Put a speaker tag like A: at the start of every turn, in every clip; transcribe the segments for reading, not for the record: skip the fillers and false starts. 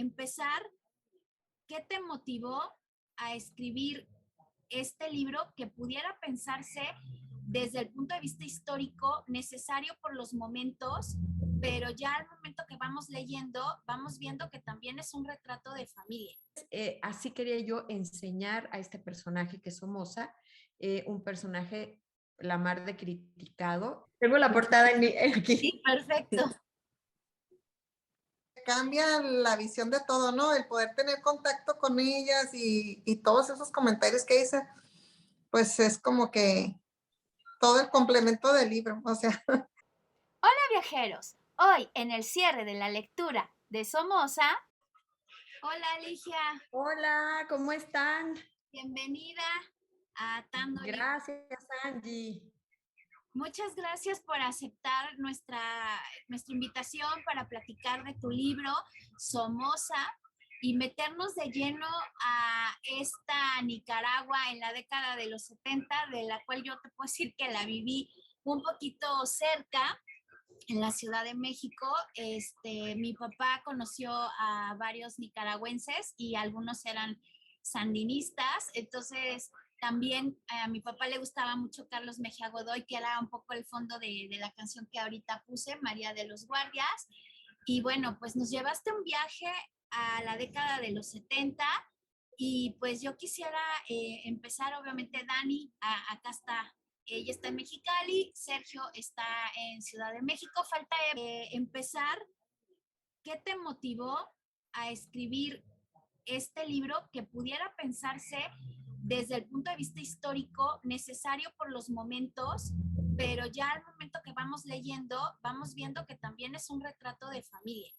A: empezar, ¿qué te motivó a escribir este libro que pudiera pensarse desde el punto de vista histórico, necesario por los momentos, pero ya al momento que vamos leyendo, vamos viendo que también es un retrato de familia?
B: Así quería yo enseñar a este personaje que es Somoza, un personaje la mar de criticado. Tengo la portada aquí.
A: Sí, perfecto.
C: Cambia la visión de todo, ¿no? El poder tener contacto con ellas y todos esos comentarios que hice, pues es como que todo el complemento del libro, o sea.
A: Hola viajeros, hoy en el cierre de la lectura de Somoza. Hola Ligia.
B: Hola, ¿cómo están?
A: Bienvenida a Atando Libros.
B: Gracias, Angie.
A: Muchas gracias por aceptar nuestra invitación para platicar de tu libro, Somoza, y meternos de lleno a esta Nicaragua en la década de los 70, de la cual yo te puedo decir que la viví un poquito cerca, en la Ciudad de México. Mi papá conoció a varios nicaragüenses y algunos eran sandinistas, entonces también a mi papá le gustaba mucho Carlos Mejía Godoy, que era un poco el fondo de la canción que ahorita puse, María de los Guardias. Y bueno, pues nos llevaste un viaje a la década de los 70 y pues yo quisiera empezar, obviamente, Dani, acá está, ella está en Mexicali, Sergio está en Ciudad de México. Falta empezar, ¿qué te motivó a escribir este libro que pudiera pensarse desde el punto de vista histórico, necesario por los momentos, pero ya al momento que vamos leyendo, vamos viendo que también es un retrato de familia?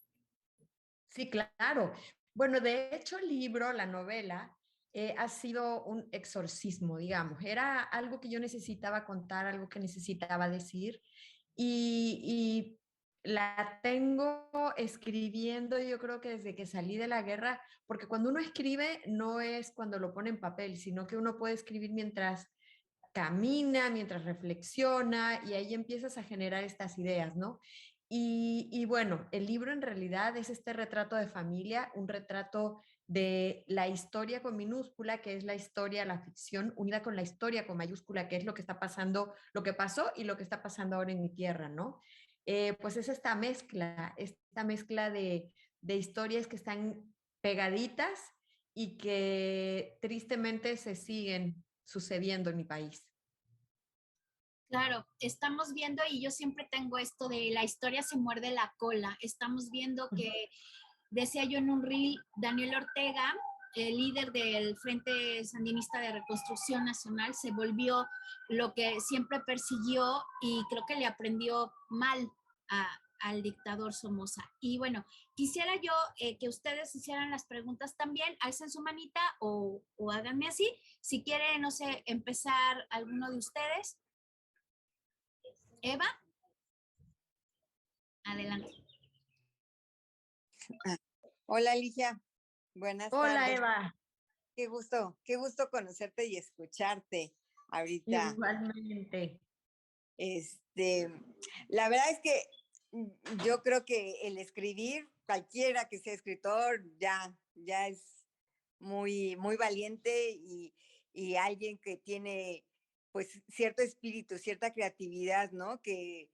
B: Sí, claro. Bueno, de hecho, el libro, la novela, ha sido un exorcismo, digamos. Era algo que yo necesitaba contar, algo que necesitaba decir. Y la tengo escribiendo, yo creo que desde que salí de la guerra, porque cuando uno escribe no es cuando lo pone en papel, sino que uno puede escribir mientras camina, mientras reflexiona y ahí empiezas a generar estas ideas, ¿no? Y bueno, el libro en realidad es este retrato de familia, un retrato de la historia con minúscula, que es la historia, la ficción, unida con la historia con mayúscula, que es lo que está pasando, lo que pasó y lo que está pasando ahora en mi tierra, ¿no? Pues es esta mezcla de historias que están pegaditas y que tristemente se siguen sucediendo en mi país.
A: Claro, estamos viendo, y yo siempre tengo esto de la historia se muerde la cola. Estamos viendo que, decía yo en un reel, Daniel Ortega, el líder del Frente Sandinista de Reconstrucción Nacional, se volvió lo que siempre persiguió y creo que le aprendió mal al dictador Somoza. Y bueno, quisiera yo que ustedes hicieran las preguntas también, alcen su manita o háganme así. Si quiere, no sé, empezar alguno de ustedes. Eva, adelante.
D: Hola, Ligia. Buenas
B: Hola,
D: tardes.
B: Eva.
D: Qué gusto conocerte y escucharte ahorita.
B: Igualmente.
D: Este, la verdad es que yo creo que el escribir, cualquiera que sea escritor, ya es muy valiente y alguien que tiene pues cierto espíritu, cierta creatividad, ¿no? Que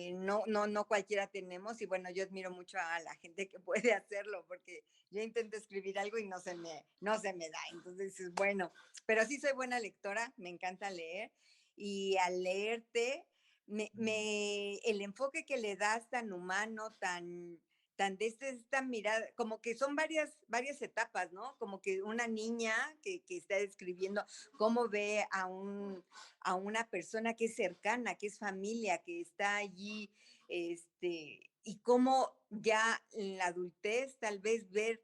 D: no cualquiera tenemos. Y bueno, yo admiro mucho a la gente que puede hacerlo, porque yo intento escribir algo y no se me da. Entonces, bueno, pero sí soy buena lectora, me encanta leer. Y al leerte, el enfoque que le das tan humano, tan de esta mirada, como que son varias etapas, ¿no? Como que una niña que está describiendo cómo ve a una persona que es cercana, que es familia, que está allí, y cómo ya en la adultez tal vez ver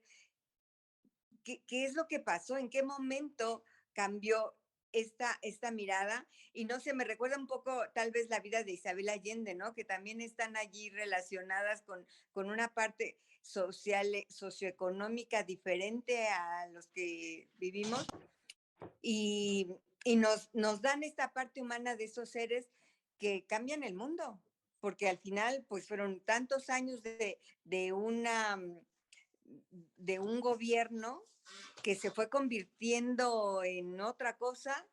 D: qué es lo que pasó, en qué momento cambió esta mirada. Y no sé, me recuerda un poco tal vez la vida de Isabel Allende, ¿no? Que también están allí relacionadas con una parte social, socioeconómica diferente a los que vivimos y nos dan esta parte humana de esos seres que cambian el mundo, porque al final pues fueron tantos años de de un gobierno que se fue convirtiendo en otra cosa.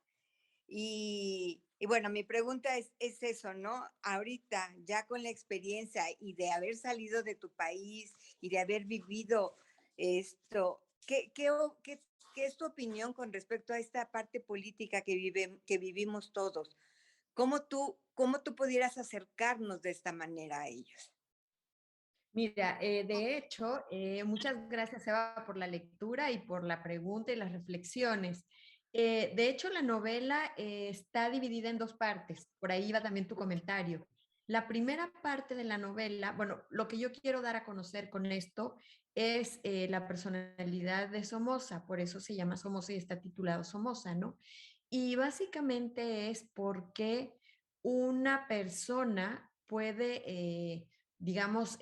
D: Y bueno, mi pregunta es eso, ¿no? Ahorita, ya con la experiencia y de haber salido de tu país y de haber vivido esto, ¿qué es tu opinión con respecto a esta parte política que vivimos todos? ¿Cómo tú pudieras acercarnos de esta manera a ellos?
B: Mira, de hecho, muchas gracias, Eva, por la lectura y por la pregunta y las reflexiones. De hecho, la novela está dividida en dos partes. Por ahí va también tu comentario. La primera parte de la novela, bueno, lo que yo quiero dar a conocer con esto es la personalidad de Somoza, por eso se llama Somoza y está titulado Somoza, ¿no? Y básicamente es porque una persona puede digamos,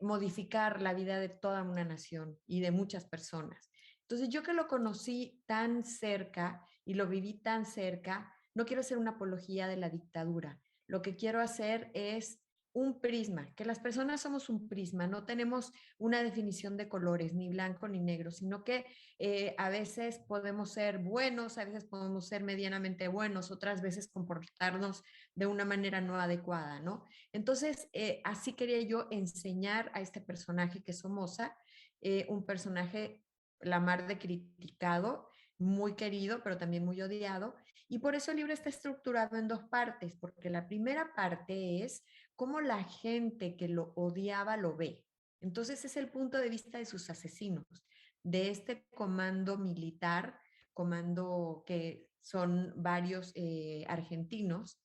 B: modificar la vida de toda una nación y de muchas personas. Entonces, yo que lo conocí tan cerca y lo viví tan cerca, no quiero hacer una apología de la dictadura. Lo que quiero hacer es un prisma, que las personas somos un prisma, no tenemos una definición de colores, ni blanco ni negro, sino que a veces podemos ser buenos, a veces podemos ser medianamente buenos, otras veces comportarnos de una manera no adecuada, ¿no? Entonces, así quería yo enseñar a este personaje que es Somoza, un personaje la mar de criticado, muy querido, pero también muy odiado. Y por eso el libro está estructurado en dos partes, porque la primera parte es cómo la gente que lo odiaba lo ve. Entonces es el punto de vista de sus asesinos, de este comando militar, comando que son varios argentinos,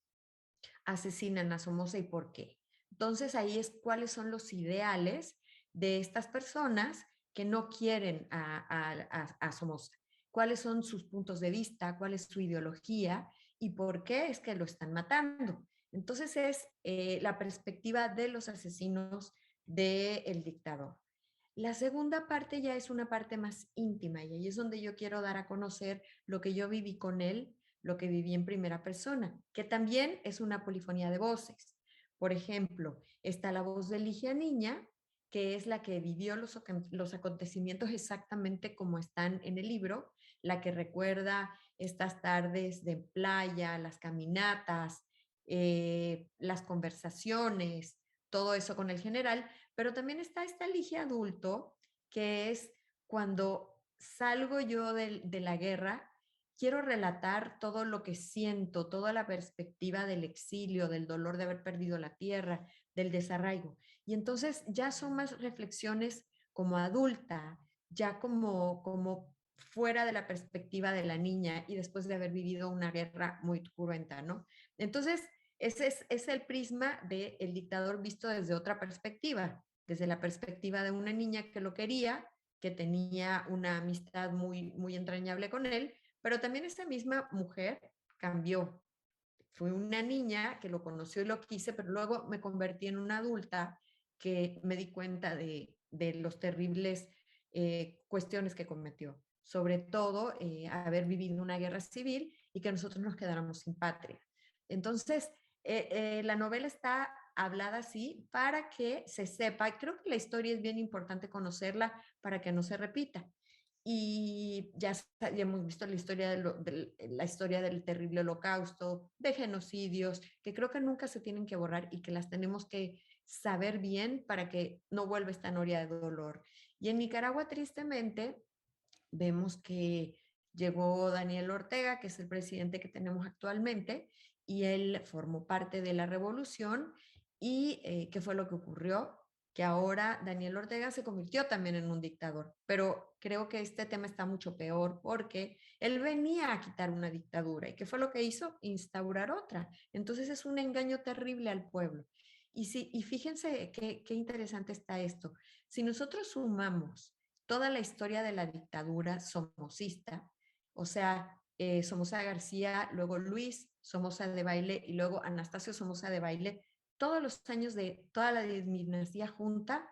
B: asesinan a Somoza y por qué. Entonces ahí es cuáles son los ideales de estas personas que no quieren a Somoza, cuáles son sus puntos de vista, cuál es su ideología y por qué es que lo están matando. Entonces es la perspectiva de los asesinos del dictador. La segunda parte ya es una parte más íntima y ahí es donde yo quiero dar a conocer lo que yo viví con él, lo que viví en primera persona, que también es una polifonía de voces. Por ejemplo, está la voz de Ligia Niña, que es la que vivió los acontecimientos exactamente como están en el libro, la que recuerda estas tardes de playa, las caminatas, las conversaciones, todo eso con el general, pero también está esta Ligia adulto, que es cuando salgo yo de la guerra, quiero relatar todo lo que siento, toda la perspectiva del exilio, del dolor de haber perdido la tierra, del desarraigo. Y entonces ya son más reflexiones como adulta, ya como fuera de la perspectiva de la niña y después de haber vivido una guerra muy cruenta, ¿no? Entonces, ese es el prisma del dictador visto desde otra perspectiva, desde la perspectiva de una niña que lo quería, que tenía una amistad muy entrañable con él, pero también esa misma mujer cambió. Fue una niña que lo conoció y lo quise, pero luego me convertí en una adulta que me di cuenta de los terribles cuestiones que cometió. Sobre todo, haber vivido una guerra civil y que nosotros nos quedáramos sin patria. Entonces, la novela está hablada así para que se sepa. Creo que la historia es bien importante conocerla para que no se repita. Y ya hemos visto la historia del terrible holocausto, de genocidios, que creo que nunca se tienen que borrar y que las tenemos que saber bien para que no vuelva esta noria de dolor. Y en Nicaragua, tristemente, vemos que llegó Daniel Ortega, que es el presidente que tenemos actualmente, y él formó parte de la revolución. ¿Y qué fue lo que ocurrió? Que ahora Daniel Ortega se convirtió también en un dictador, pero creo que este tema está mucho peor porque él venía a quitar una dictadura y ¿qué fue lo que hizo? Instaurar otra. Entonces es un engaño terrible al pueblo. Y fíjense qué interesante está esto. Si nosotros sumamos toda la historia de la dictadura somocista, o sea, Somoza García, luego Luis Somoza de Baile y luego Anastasio Somoza de Baile, todos los años de toda la dinastía junta,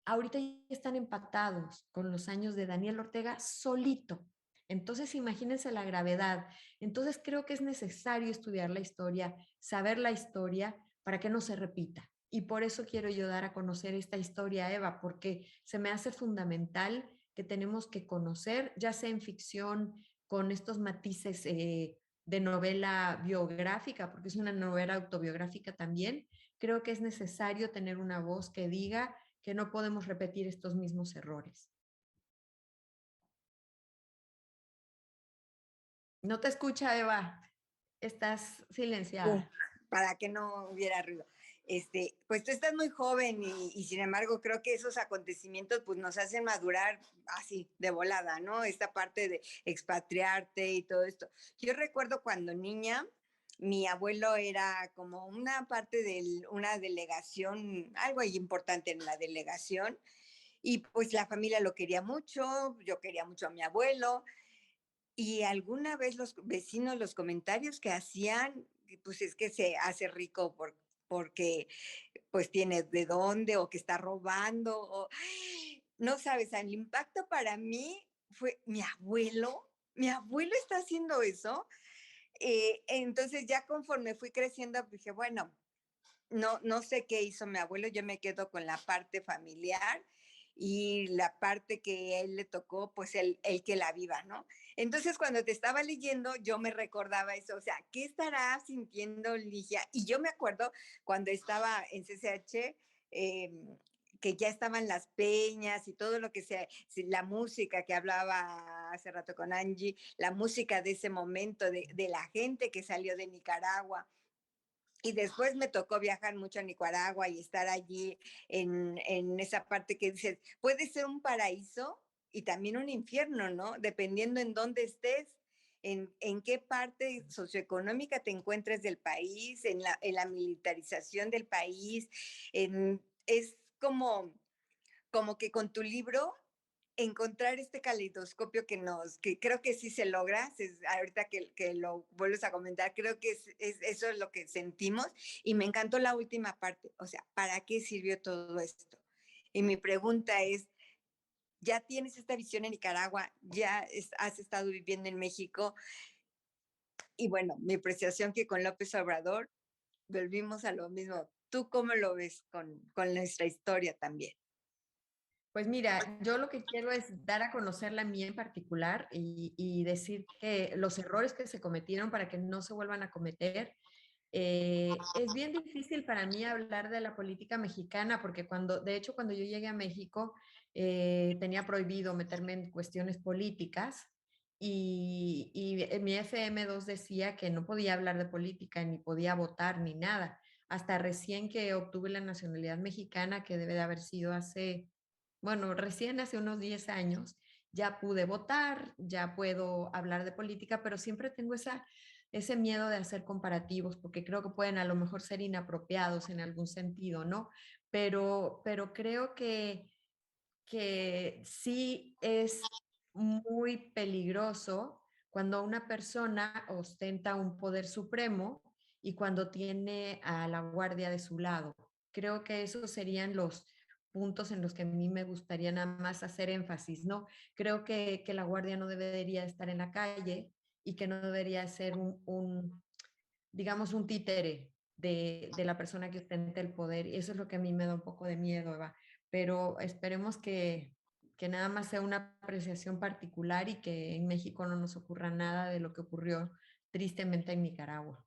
B: ahorita ya están empatados con los años de Daniel Ortega solito. Entonces, imagínense la gravedad. Entonces, creo que es necesario estudiar la historia, saber la historia para que no se repita. y por eso quiero yo dar a conocer esta historia, Eva, porque se me hace fundamental que tenemos que conocer, ya sea en ficción, con estos matices de novela biográfica, porque es una novela autobiográfica también, creo que es necesario tener una voz que diga que no podemos repetir estos mismos errores. No te escucha, Eva. Estás silenciada.
D: Para que no hubiera ruido. Pues tú estás muy joven y sin embargo creo que esos acontecimientos pues nos hacen madurar así de volada, ¿no? Esta parte de expatriarte y todo esto. Yo recuerdo cuando niña, mi abuelo era como una parte de una delegación, algo ahí importante en la delegación, y pues la familia lo quería mucho, yo quería mucho a mi abuelo, y alguna vez los vecinos, los comentarios que hacían, pues es que se hace rico porque pues tiene de dónde o que está robando. O, no sabes, el impacto para mí fue mi abuelo está haciendo eso. Entonces ya conforme fui creciendo, dije, bueno, no sé qué hizo mi abuelo, yo me quedo con la parte familiar y la parte que a él le tocó, pues el que la viva, ¿no? Entonces, cuando te estaba leyendo, yo me recordaba eso, o sea, ¿qué estará sintiendo Ligia? Y yo me acuerdo cuando estaba en CCH, que ya estaban las peñas y todo lo que sea, la música que hablaba hace rato con Angie, la música de ese momento, de la gente que salió de Nicaragua, y después me tocó viajar mucho a Nicaragua y estar allí en esa parte que dices, puede ser un paraíso y también un infierno, ¿no? Dependiendo en dónde estés, en qué parte socioeconómica te encuentres del país, en la militarización del país. Es como que con tu libro encontrar este caleidoscopio que creo que sí se logra, ahorita que lo vuelves a comentar, creo que eso es lo que sentimos y me encantó la última parte, o sea, ¿para qué sirvió todo esto? Y mi pregunta es, ya tienes esta visión en Nicaragua, has estado viviendo en México y bueno, mi apreciación que con López Obrador volvimos a lo mismo. ¿Tú cómo lo ves con nuestra historia también?
B: Pues mira, yo lo que quiero es dar a conocer la mía en particular y decir que los errores que se cometieron para que no se vuelvan a cometer. Es bien difícil para mí hablar de la política mexicana porque de hecho, cuando yo llegué a México, tenía prohibido meterme en cuestiones políticas y mi FM2 decía que no podía hablar de política, ni podía votar, ni nada. Hasta recién que obtuve la nacionalidad mexicana, que debe de haber sido bueno, recién hace unos 10 años, ya pude votar, ya puedo hablar de política, pero siempre tengo ese miedo de hacer comparativos, porque creo que pueden a lo mejor ser inapropiados en algún sentido, ¿no? Pero creo que sí es muy peligroso cuando una persona ostenta un poder supremo y cuando tiene a la guardia de su lado. Creo que esos serían los puntos en los que a mí me gustaría nada más hacer énfasis, ¿no? Creo que la guardia no debería estar en la calle y que no debería ser digamos, un títere de la persona que ostenta el poder. Y eso es lo que a mí me da un poco de miedo, Eva. Pero esperemos que nada más sea una apreciación particular y que en México no nos ocurra nada de lo que ocurrió tristemente en Nicaragua.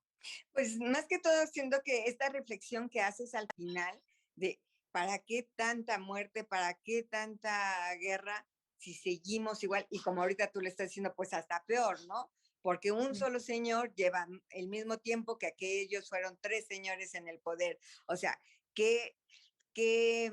D: Pues más que todo, siento que esta reflexión que haces al final de para qué tanta muerte, para qué tanta guerra si seguimos igual, y como ahorita tú le estás diciendo, pues hasta peor, ¿no? Porque un solo señor lleva el mismo tiempo que aquellos fueron 3 señores en el poder. O sea, ¿qué, qué,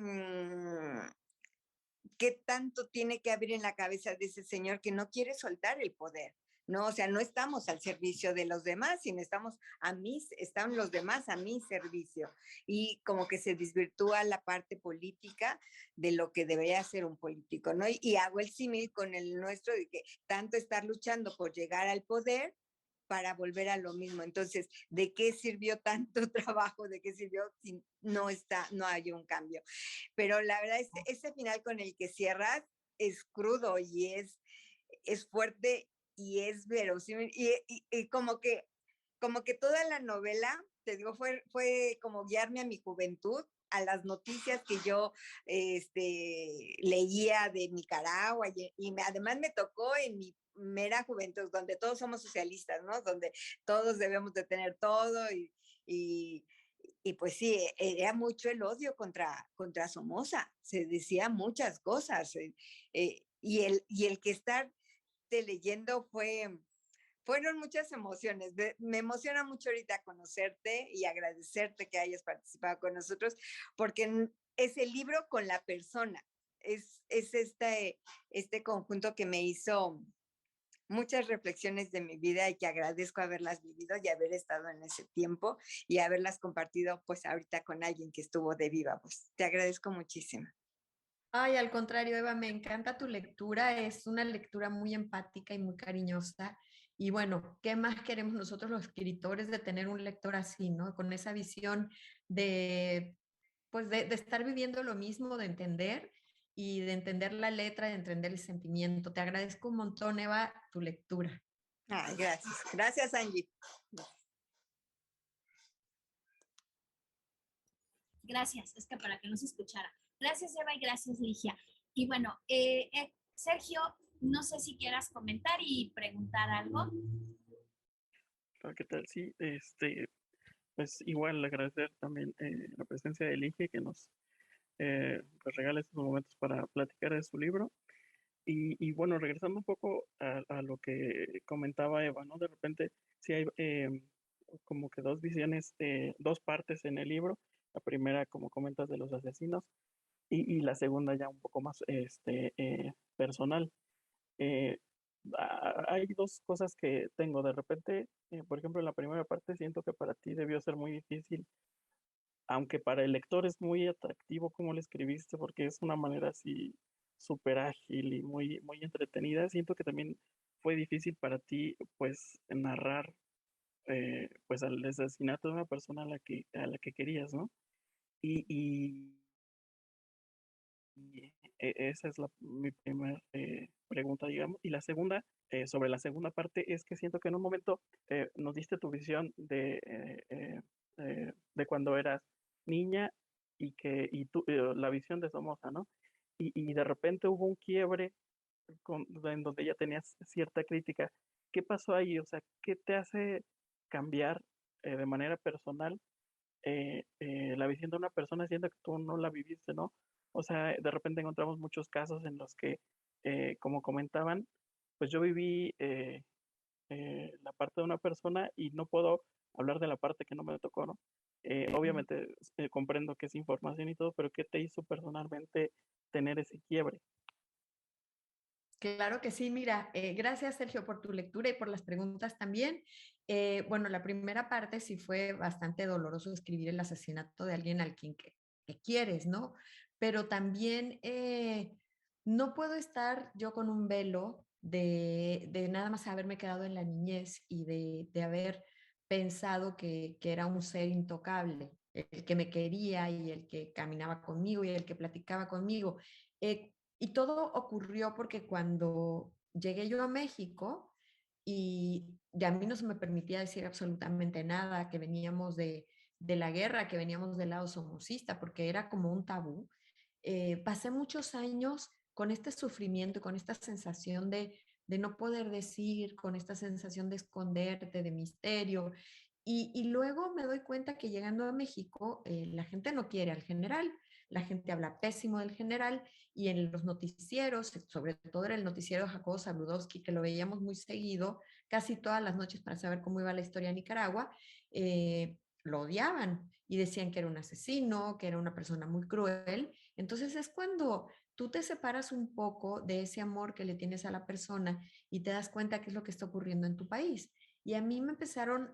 D: qué tanto tiene que haber en la cabeza de ese señor que no quiere soltar el poder? No, o sea, no estamos al servicio de los demás, sino están los demás a mi servicio. Y como que se desvirtúa la parte política de lo que debería ser un político, ¿no? Y hago el símil con el nuestro de que tanto estar luchando por llegar al poder para volver a lo mismo. Entonces, ¿de qué sirvió tanto trabajo? ¿De qué sirvió si no hay un cambio? Pero la verdad, ese final con el que cierras es crudo y es fuerte y es verosímil. Y como que toda la novela, te digo, fue como guiarme a mi juventud, a las noticias que yo leía de Nicaragua además me tocó en mi mera juventud, donde todos somos socialistas, ¿no? Donde todos debemos de tener todo y, y pues sí, era mucho el odio contra Somoza, se decía muchas cosas y el que estar leyendo fueron muchas emociones. Me emociona mucho ahorita conocerte y agradecerte que hayas participado con nosotros, porque es el libro con la persona. Es este conjunto que me hizo muchas reflexiones de mi vida y que agradezco haberlas vivido y haber estado en ese tiempo y haberlas compartido pues ahorita con alguien que estuvo de viva voz. Te agradezco muchísimo.
B: Ay, al contrario, Eva, me encanta tu lectura, es una lectura muy empática y muy cariñosa. Y bueno, ¿qué más queremos nosotros los escritores de tener un lector así, ¿no? Con esa visión de, pues de estar viviendo lo mismo, de entender y de entender la letra, de entender el sentimiento. Te agradezco un montón, Eva, tu lectura.
D: Ay, gracias. Gracias, Angie.
A: Gracias, es que para que no se escuchara. Gracias, Eva, y gracias, Ligia. Y bueno, Sergio, no sé si quieras comentar y preguntar algo.
E: ¿Qué tal? Sí, pues igual agradecer también la presencia de Ligia que nos pues regala estos momentos para platicar de su libro. Y bueno, regresando un poco a lo que comentaba Eva, ¿no? De repente sí hay como que dos visiones, dos partes en el libro. La primera, como comentas, de los asesinos y la segunda ya un poco más personal. Eh, Hay dos cosas que tengo. De repente, por ejemplo, en la primera parte siento que para ti debió ser muy difícil, aunque para el lector es muy atractivo como lo escribiste, porque es una manera así súper ágil y muy, muy entretenida. Siento que también fue difícil para ti, pues, narrar, pues, el asesinato de una persona a la que querías, ¿no? Y esa es mi primera pregunta, digamos. Y la segunda, sobre la segunda parte, es que siento que en un momento nos diste tu visión de cuando eras niña la visión de Somoza, ¿no? Y de repente hubo un quiebre en donde ya tenías cierta crítica. ¿Qué pasó ahí? O sea, ¿qué te hace cambiar de manera personal la visión de una persona siendo que tú no la viviste, ¿no? O sea, de repente encontramos muchos casos en los que, como comentaban, pues yo viví la parte de una persona y no puedo hablar de la parte que no me tocó, ¿no? Obviamente comprendo que es información y todo, pero ¿qué te hizo personalmente tener ese quiebre?
B: Claro que sí, mira, gracias Sergio por tu lectura y por las preguntas también. Bueno, la primera parte sí fue bastante doloroso escribir el asesinato de alguien al que quieres, ¿no? Pero también no puedo estar yo con un velo de nada más haberme quedado en la niñez y de haber pensado que era un ser intocable, el que me quería y el que caminaba conmigo y el que platicaba conmigo. Y todo ocurrió porque cuando llegué yo a México y a mí no se me permitía decir absolutamente nada, que veníamos de la guerra, que veníamos del lado somocista, porque era como un tabú, pasé muchos años con este sufrimiento, con esta sensación de no poder decir, con esta sensación de esconderte, de misterio. Y luego me doy cuenta que llegando a México, la gente no quiere al general, la gente habla pésimo del general y en los noticieros, sobre todo era el noticiero de Jacobo Zabludovsky, que lo veíamos muy seguido, casi todas las noches para saber cómo iba la historia de Nicaragua, lo odiaban y decían que era un asesino, que era una persona muy cruel. Entonces es cuando tú te separas un poco de ese amor que le tienes a la persona y te das cuenta qué es lo que está ocurriendo en tu país. Y a mí me empezaron,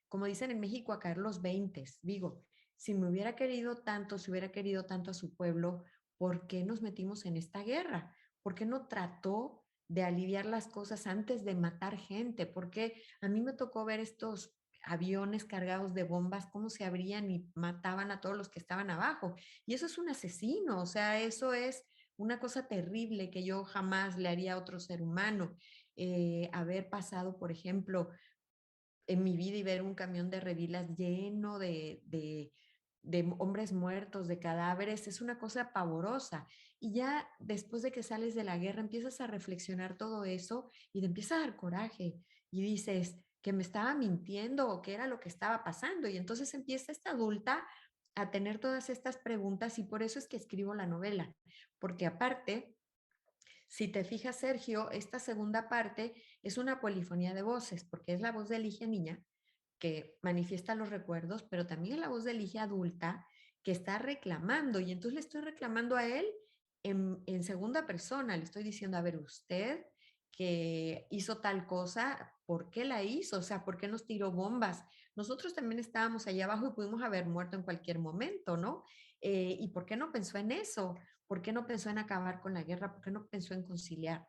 B: como dicen en México, a caer los 20. Digo, si me hubiera querido tanto, si hubiera querido tanto a su pueblo, ¿por qué nos metimos en esta guerra? ¿Por qué no trató de aliviar las cosas antes de matar gente? Porque a mí me tocó ver estos aviones cargados de bombas, cómo se abrían y mataban a todos los que estaban abajo. Y eso es un asesino, o sea, eso es una cosa terrible que yo jamás le haría a otro ser humano. Haber pasado, por ejemplo, en mi vida y ver un camión de revilas lleno de hombres muertos, de cadáveres, es una cosa pavorosa. Y ya después de que sales de la guerra, empiezas a reflexionar todo eso y te empieza a dar coraje y dices que me estaba mintiendo o qué era lo que estaba pasando. Y entonces empieza esta adulta a tener todas estas preguntas y por eso es que escribo la novela, porque aparte, si te fijas, Sergio, esta segunda parte es una polifonía de voces, porque es la voz de Ligia niña, que manifiesta los recuerdos, pero también la voz de Ligia adulta, que está reclamando, y entonces le estoy reclamando a él en segunda persona, le estoy diciendo, a ver, usted que hizo tal cosa, ¿por qué la hizo? O sea, ¿por qué nos tiró bombas? Nosotros también estábamos allá abajo y pudimos haber muerto en cualquier momento, ¿no? ¿Y por qué no pensó en eso? ¿Por qué no pensó en acabar con la guerra? ¿Por qué no pensó en conciliar?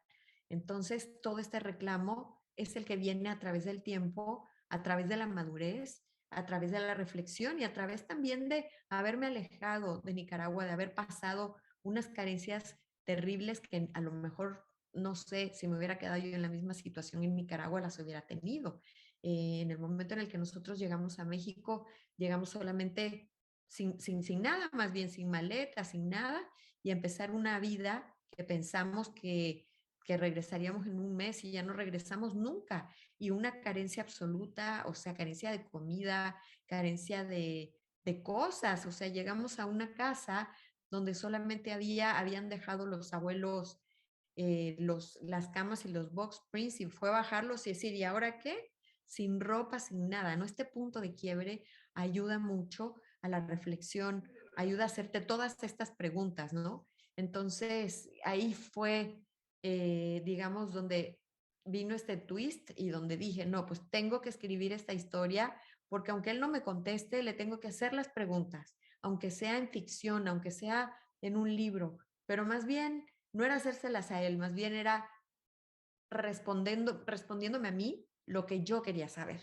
B: Entonces, todo este reclamo es el que viene a través del tiempo, a través de la madurez, a través de la reflexión y a través también de haberme alejado de Nicaragua, de haber pasado unas carencias terribles que a lo mejor no sé si me hubiera quedado yo en la misma situación en Nicaragua, las hubiera tenido. En el momento en el que nosotros llegamos a México, llegamos solamente sin nada, más bien sin maleta, sin nada, y empezar una vida que pensamos que regresaríamos en un mes y ya no regresamos nunca. Y una carencia absoluta, o sea, carencia de comida, carencia de cosas. O sea, llegamos a una casa donde solamente habían dejado los abuelos las camas y los box springs y fue bajarlos y decir, ¿y ahora qué? Sin ropa, sin nada, ¿no? Este punto de quiebre ayuda mucho a la reflexión, ayuda a hacerte todas estas preguntas, ¿no? Entonces, ahí fue, digamos, donde vino este twist y donde dije, no, pues tengo que escribir esta historia porque aunque él no me conteste, le tengo que hacer las preguntas, aunque sea en ficción, aunque sea en un libro, pero más bien no era hacérselas a él, más bien era respondiéndome a mí lo que yo quería saber.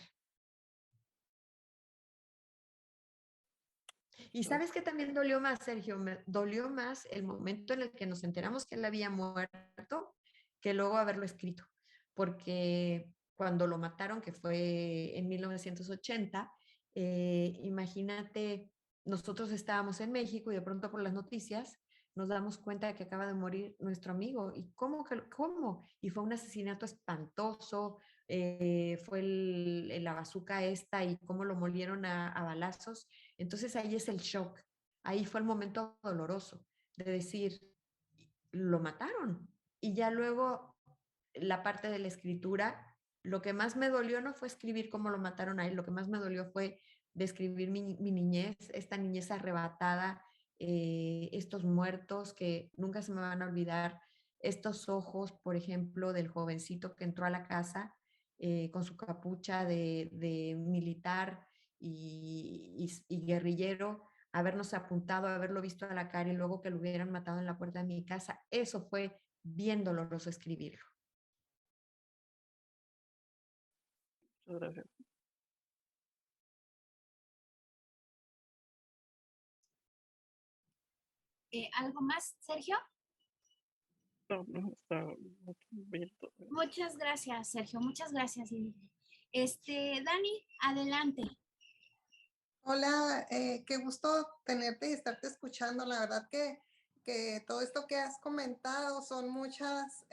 B: Y sabes que también dolió más, Sergio, me dolió más el momento en el que nos enteramos que él había muerto que luego haberlo escrito, porque cuando lo mataron, que fue en 1980, imagínate, nosotros estábamos en México y de pronto por las noticias nos damos cuenta de que acaba de morir nuestro amigo. ¿Y cómo? Y fue un asesinato espantoso, fue la bazuca esta y cómo lo molieron a balazos. Entonces ahí es el shock, ahí fue el momento doloroso de decir, lo mataron. Y ya luego la parte de la escritura, lo que más me dolió no fue escribir cómo lo mataron a él, lo que más me dolió fue describir mi niñez, esta niñez arrebatada, estos muertos que nunca se me van a olvidar, estos ojos, por ejemplo, del jovencito que entró a la casa con su capucha de militar y guerrillero, habernos apuntado, haberlo visto a la cara y luego que lo hubieran matado en la puerta de mi casa, eso fue bien doloroso escribirlo.
E: Muchas gracias.
A: ¿Algo más, Sergio?
E: No, no, está bien todo.
A: Muchas gracias, Sergio. Muchas gracias. Dani, adelante.
C: Hola, qué gusto tenerte y estarte escuchando. La verdad que todo esto que has comentado son muchas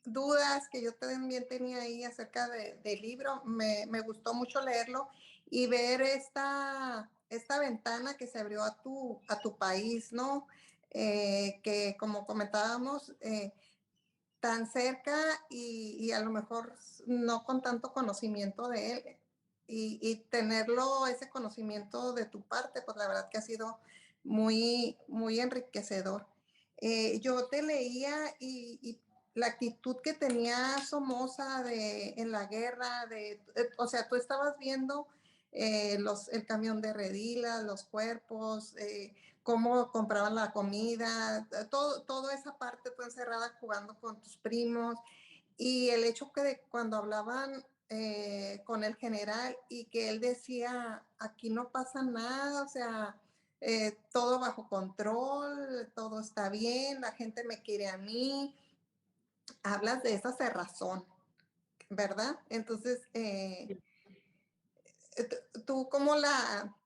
C: dudas que yo también tenía ahí acerca del libro. Me gustó mucho leerlo y ver esta ventana que se abrió a tu país, ¿no? Que como comentábamos, tan cerca y a lo mejor no con tanto conocimiento de él. Y tenerlo, ese conocimiento de tu parte, pues la verdad que ha sido muy enriquecedor. Yo te leía y la actitud que tenía Somoza en la guerra, o sea, tú estabas viendo el camión de Redila, los cuerpos, cómo compraban la comida, toda esa parte tú encerrada jugando con tus primos y el hecho que cuando hablaban con el general y que él decía, aquí no pasa nada, o sea, todo bajo control, todo está bien, la gente me quiere a mí, hablas de esa cerrazón, ¿verdad? Entonces, ¿tú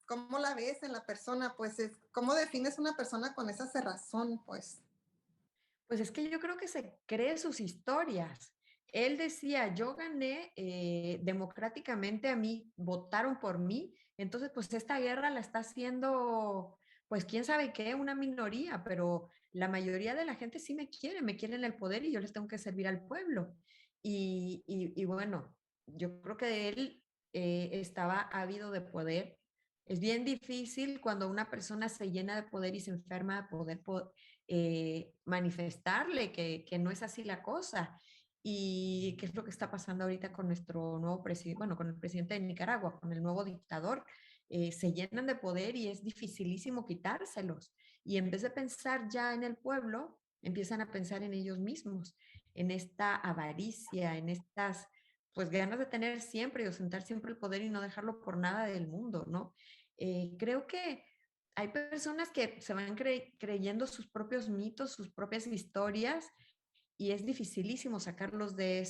C: ¿cómo la ves en la persona? Pues, ¿cómo defines una persona con esa cerrazón? Pues,
B: Pues es que yo creo que se cree sus historias. Él decía, yo gané democráticamente, a mí votaron por mí, entonces pues esta guerra la está haciendo, pues quién sabe qué, una minoría, pero la mayoría de la gente sí me quieren el poder y yo les tengo que servir al pueblo. Y bueno, yo creo que él estaba ávido de poder. Es bien difícil cuando una persona se llena de poder y se enferma de poder, manifestarle que no es así la cosa. Y qué es lo que está pasando ahorita con nuestro nuevo presidente, bueno, con el presidente de Nicaragua, con el nuevo dictador. Se llenan de poder y es dificilísimo quitárselos. Y en vez de pensar ya en el pueblo, empiezan a pensar en ellos mismos, en esta avaricia, en estas pues ganas de tener siempre y ostentar siempre el poder y no dejarlo por nada del mundo, ¿no? Creo que hay personas que se van creyendo sus propios mitos, sus propias historias, y es dificilísimo sacarlos de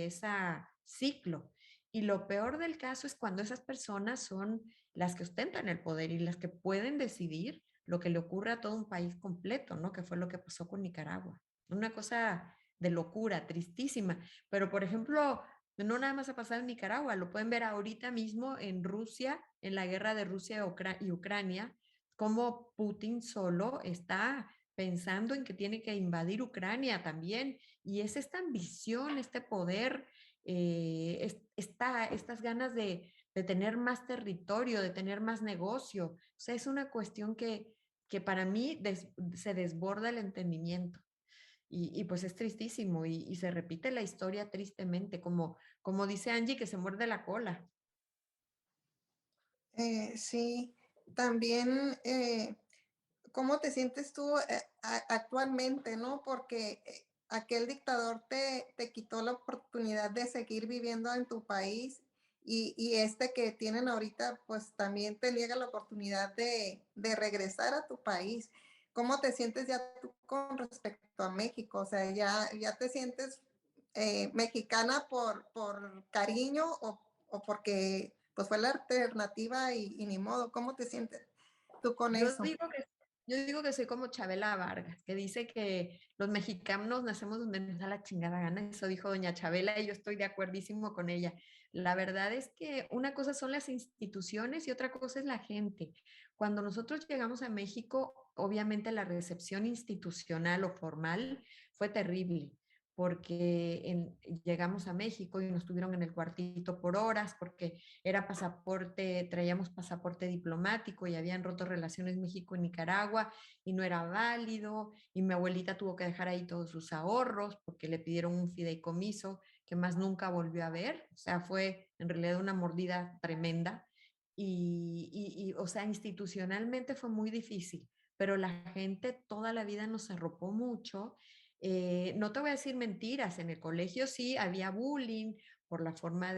B: esa ciclo. Y lo peor del caso es cuando esas personas son las que ostentan el poder y las que pueden decidir lo que le ocurre a todo un país completo, ¿no? Que fue lo que pasó con Nicaragua. Una cosa de locura, tristísima. Pero, por ejemplo, no nada más ha pasado en Nicaragua, lo pueden ver ahorita mismo en Rusia, en la guerra de Rusia y Ucrania, cómo Putin solo está pensando en que tiene que invadir Ucrania también. Y es esta ambición, este poder, estas ganas de tener más territorio, de tener más negocio. O sea, es una cuestión que para mí se desborda el entendimiento. Y pues es tristísimo y se repite la historia tristemente, como dice Angie, que se muerde la cola.
C: sí, también, ¿cómo te sientes tú actualmente, no? Porque aquel dictador te quitó la oportunidad de seguir viviendo en tu país y este que tienen ahorita, pues también te niega la oportunidad de regresar a tu país. ¿Cómo te sientes ya tú con respecto a México? O sea, ya te sientes mexicana por cariño o porque pues fue la alternativa y ni modo. ¿Cómo te sientes tú con
B: Yo
C: eso?
B: digo que, yo digo que soy como Chabela Vargas, que dice que los mexicanos nacemos donde nos da la chingada gana. Eso dijo doña Chabela y yo estoy de acuerdísimo con ella. La verdad es que una cosa son las instituciones y otra cosa es la gente. Cuando nosotros llegamos a México, obviamente la recepción institucional o formal fue terrible porque llegamos a México y nos tuvieron en el cuartito por horas porque era pasaporte, traíamos pasaporte diplomático y habían roto relaciones México y Nicaragua y no era válido y mi abuelita tuvo que dejar ahí todos sus ahorros porque le pidieron un fideicomiso que más nunca volvió a ver, o sea, fue en realidad una mordida tremenda o sea, institucionalmente fue muy difícil, pero la gente toda la vida nos arropó mucho. No te voy a decir mentiras, en el colegio sí había bullying por la forma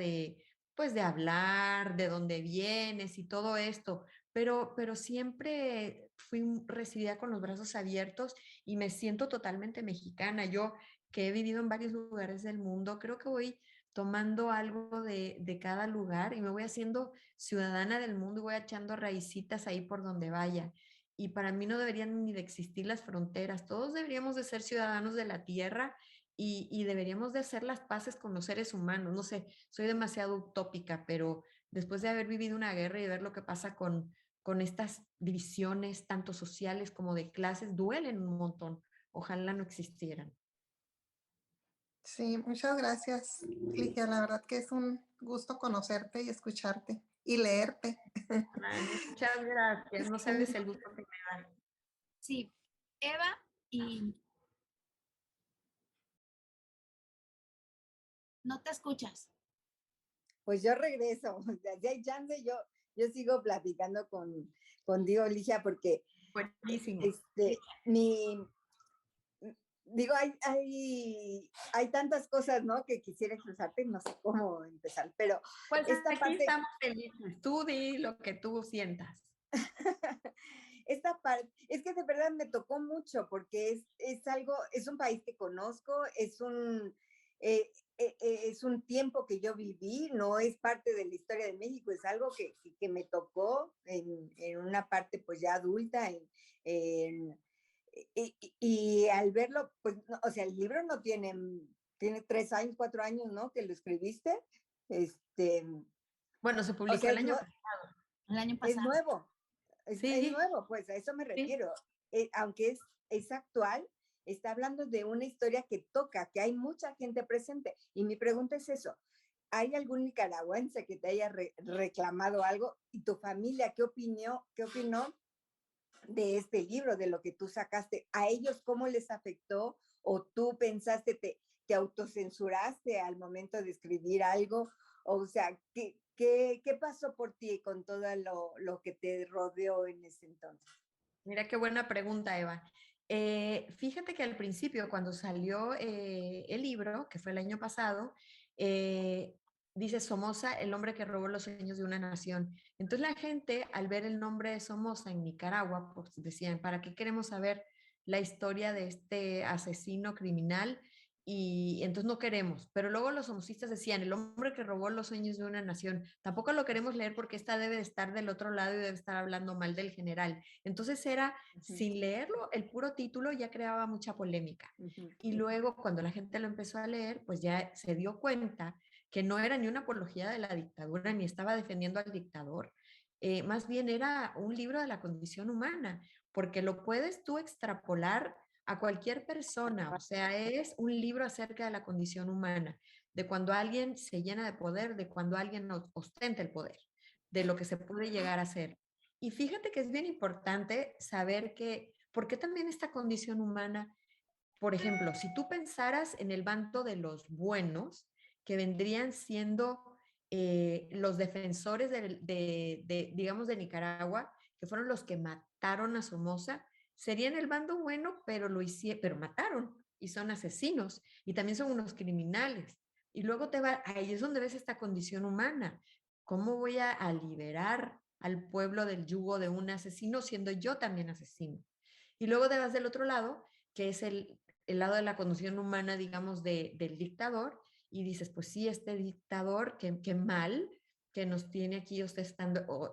B: pues de hablar, de dónde vienes y todo esto, pero siempre fui recibida con los brazos abiertos y me siento totalmente mexicana. Yo que he vivido en varios lugares del mundo, creo que voy tomando algo de cada lugar y me voy haciendo ciudadana del mundo y voy echando raicitas ahí por donde vaya. Y para mí no deberían ni de existir las fronteras, todos deberíamos de ser ciudadanos de la tierra y deberíamos de hacer las paces con los seres humanos. No sé, soy demasiado utópica, pero después de haber vivido una guerra y de ver lo que pasa con estas divisiones, tanto sociales como de clases, duelen un montón. Ojalá no existieran.
C: Sí, muchas gracias, Ligia. La verdad que es un gusto conocerte y escucharte y leerte.
B: Ay, muchas gracias. No sabes el gusto que me da.
A: Sí, Eva, y no te escuchas.
D: Pues yo regreso, o sea, si hay chance, yo sigo platicando contigo, Ligia, porque
B: Buenísimo.
D: este, mi, digo, hay tantas cosas, ¿no? Que quisiera expresarte, no sé cómo empezar, pero
B: Pues
D: esta
B: aquí
D: parte,
B: estamos felices. Tú di lo que tú sientas.
D: esta parte, es que de verdad me tocó mucho porque es algo, es un país que conozco, eh, es un tiempo que yo viví, no es parte de la historia de México, es algo que me tocó en una parte pues ya adulta, y al verlo, pues, o sea, el libro no tiene 3 años, 4 años, ¿no? Que lo escribiste, este,
B: Bueno, se
D: o
B: publicó
D: sea,
B: el año pasado.
A: El año
D: es
A: pasado.
D: nuevo, es
B: Sí,
D: nuevo, pues a eso me
B: sí.
D: refiero. Aunque es actual, está hablando de una historia que toca, que hay mucha gente presente. Y mi pregunta es eso, ¿hay algún nicaragüense que te haya reclamado algo? ¿Y tu familia qué opinó de este libro, de lo que tú sacaste? ¿A ellos cómo les afectó? ¿O tú pensaste, te autocensuraste al momento de escribir algo? O sea, ¿qué pasó por ti con todo lo que te rodeó en ese entonces?
B: Mira qué buena pregunta, Eva. Fíjate que al principio, cuando salió el libro, que fue el año pasado, eh, dice Somoza, el hombre que robó los sueños de una nación. Entonces la gente, al ver el nombre de Somoza en Nicaragua, pues decían, ¿para qué queremos saber la historia de este asesino criminal? Y entonces no queremos. Pero luego los somocistas decían, el hombre que robó los sueños de una nación, tampoco lo queremos leer porque esta debe de estar del otro lado y debe estar hablando mal del general. Entonces era, sin leerlo, el puro título ya creaba mucha polémica. Y luego cuando la gente lo empezó a leer, pues ya se dio cuenta que no era ni una apología de la dictadura, ni estaba defendiendo al dictador. Más bien era un libro de la condición humana, porque lo puedes tú extrapolar a cualquier persona, o sea, es un libro acerca de la condición humana, de cuando alguien se llena de poder, de cuando alguien ostenta el poder, de lo que se puede llegar a ser. Y fíjate que es bien importante saber que, ¿por qué también esta condición humana? Por ejemplo, si tú pensaras en el bando de los buenos, que vendrían siendo los defensores digamos, de Nicaragua, que fueron los que mataron a Somoza, serían el bando bueno, pero lo hicieron, pero mataron y son asesinos y también son unos criminales. Y luego ahí es donde ves esta condición humana. ¿Cómo voy a liberar al pueblo del yugo de un asesino siendo yo también asesino? Y luego te vas del otro lado, que es el lado de la condición humana, digamos, del dictador, y dices, pues sí, este dictador, qué mal que nos tiene aquí ostentando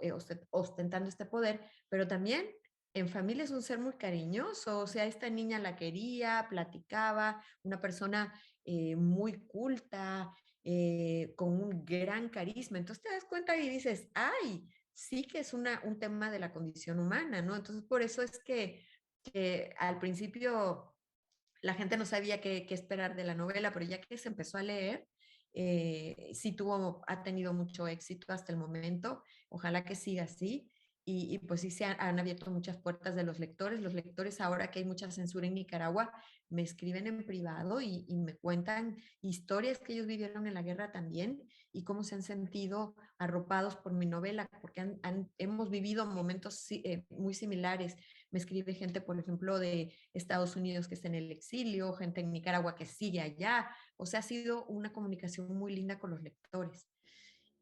B: este poder, pero también en familia es un ser muy cariñoso, o sea, esta niña la quería, platicaba, una persona muy culta, con un gran carisma. Entonces te das cuenta y dices, ay, sí que es un tema de la condición humana, ¿no? Entonces por eso es que al principio la gente no sabía qué esperar de la novela, pero ya que se empezó a leer, sí ha tenido mucho éxito hasta el momento. Ojalá que siga así. Y pues sí se han abierto muchas puertas de los lectores. Los lectores, ahora que hay mucha censura en Nicaragua, me escriben en privado y me cuentan historias que ellos vivieron en la guerra también y cómo se han sentido arropados por mi novela, porque hemos vivido momentos muy similares. Me escribe gente, por ejemplo, de Estados Unidos que está en el exilio, gente en Nicaragua que sigue allá. O sea, ha sido una comunicación muy linda con los lectores.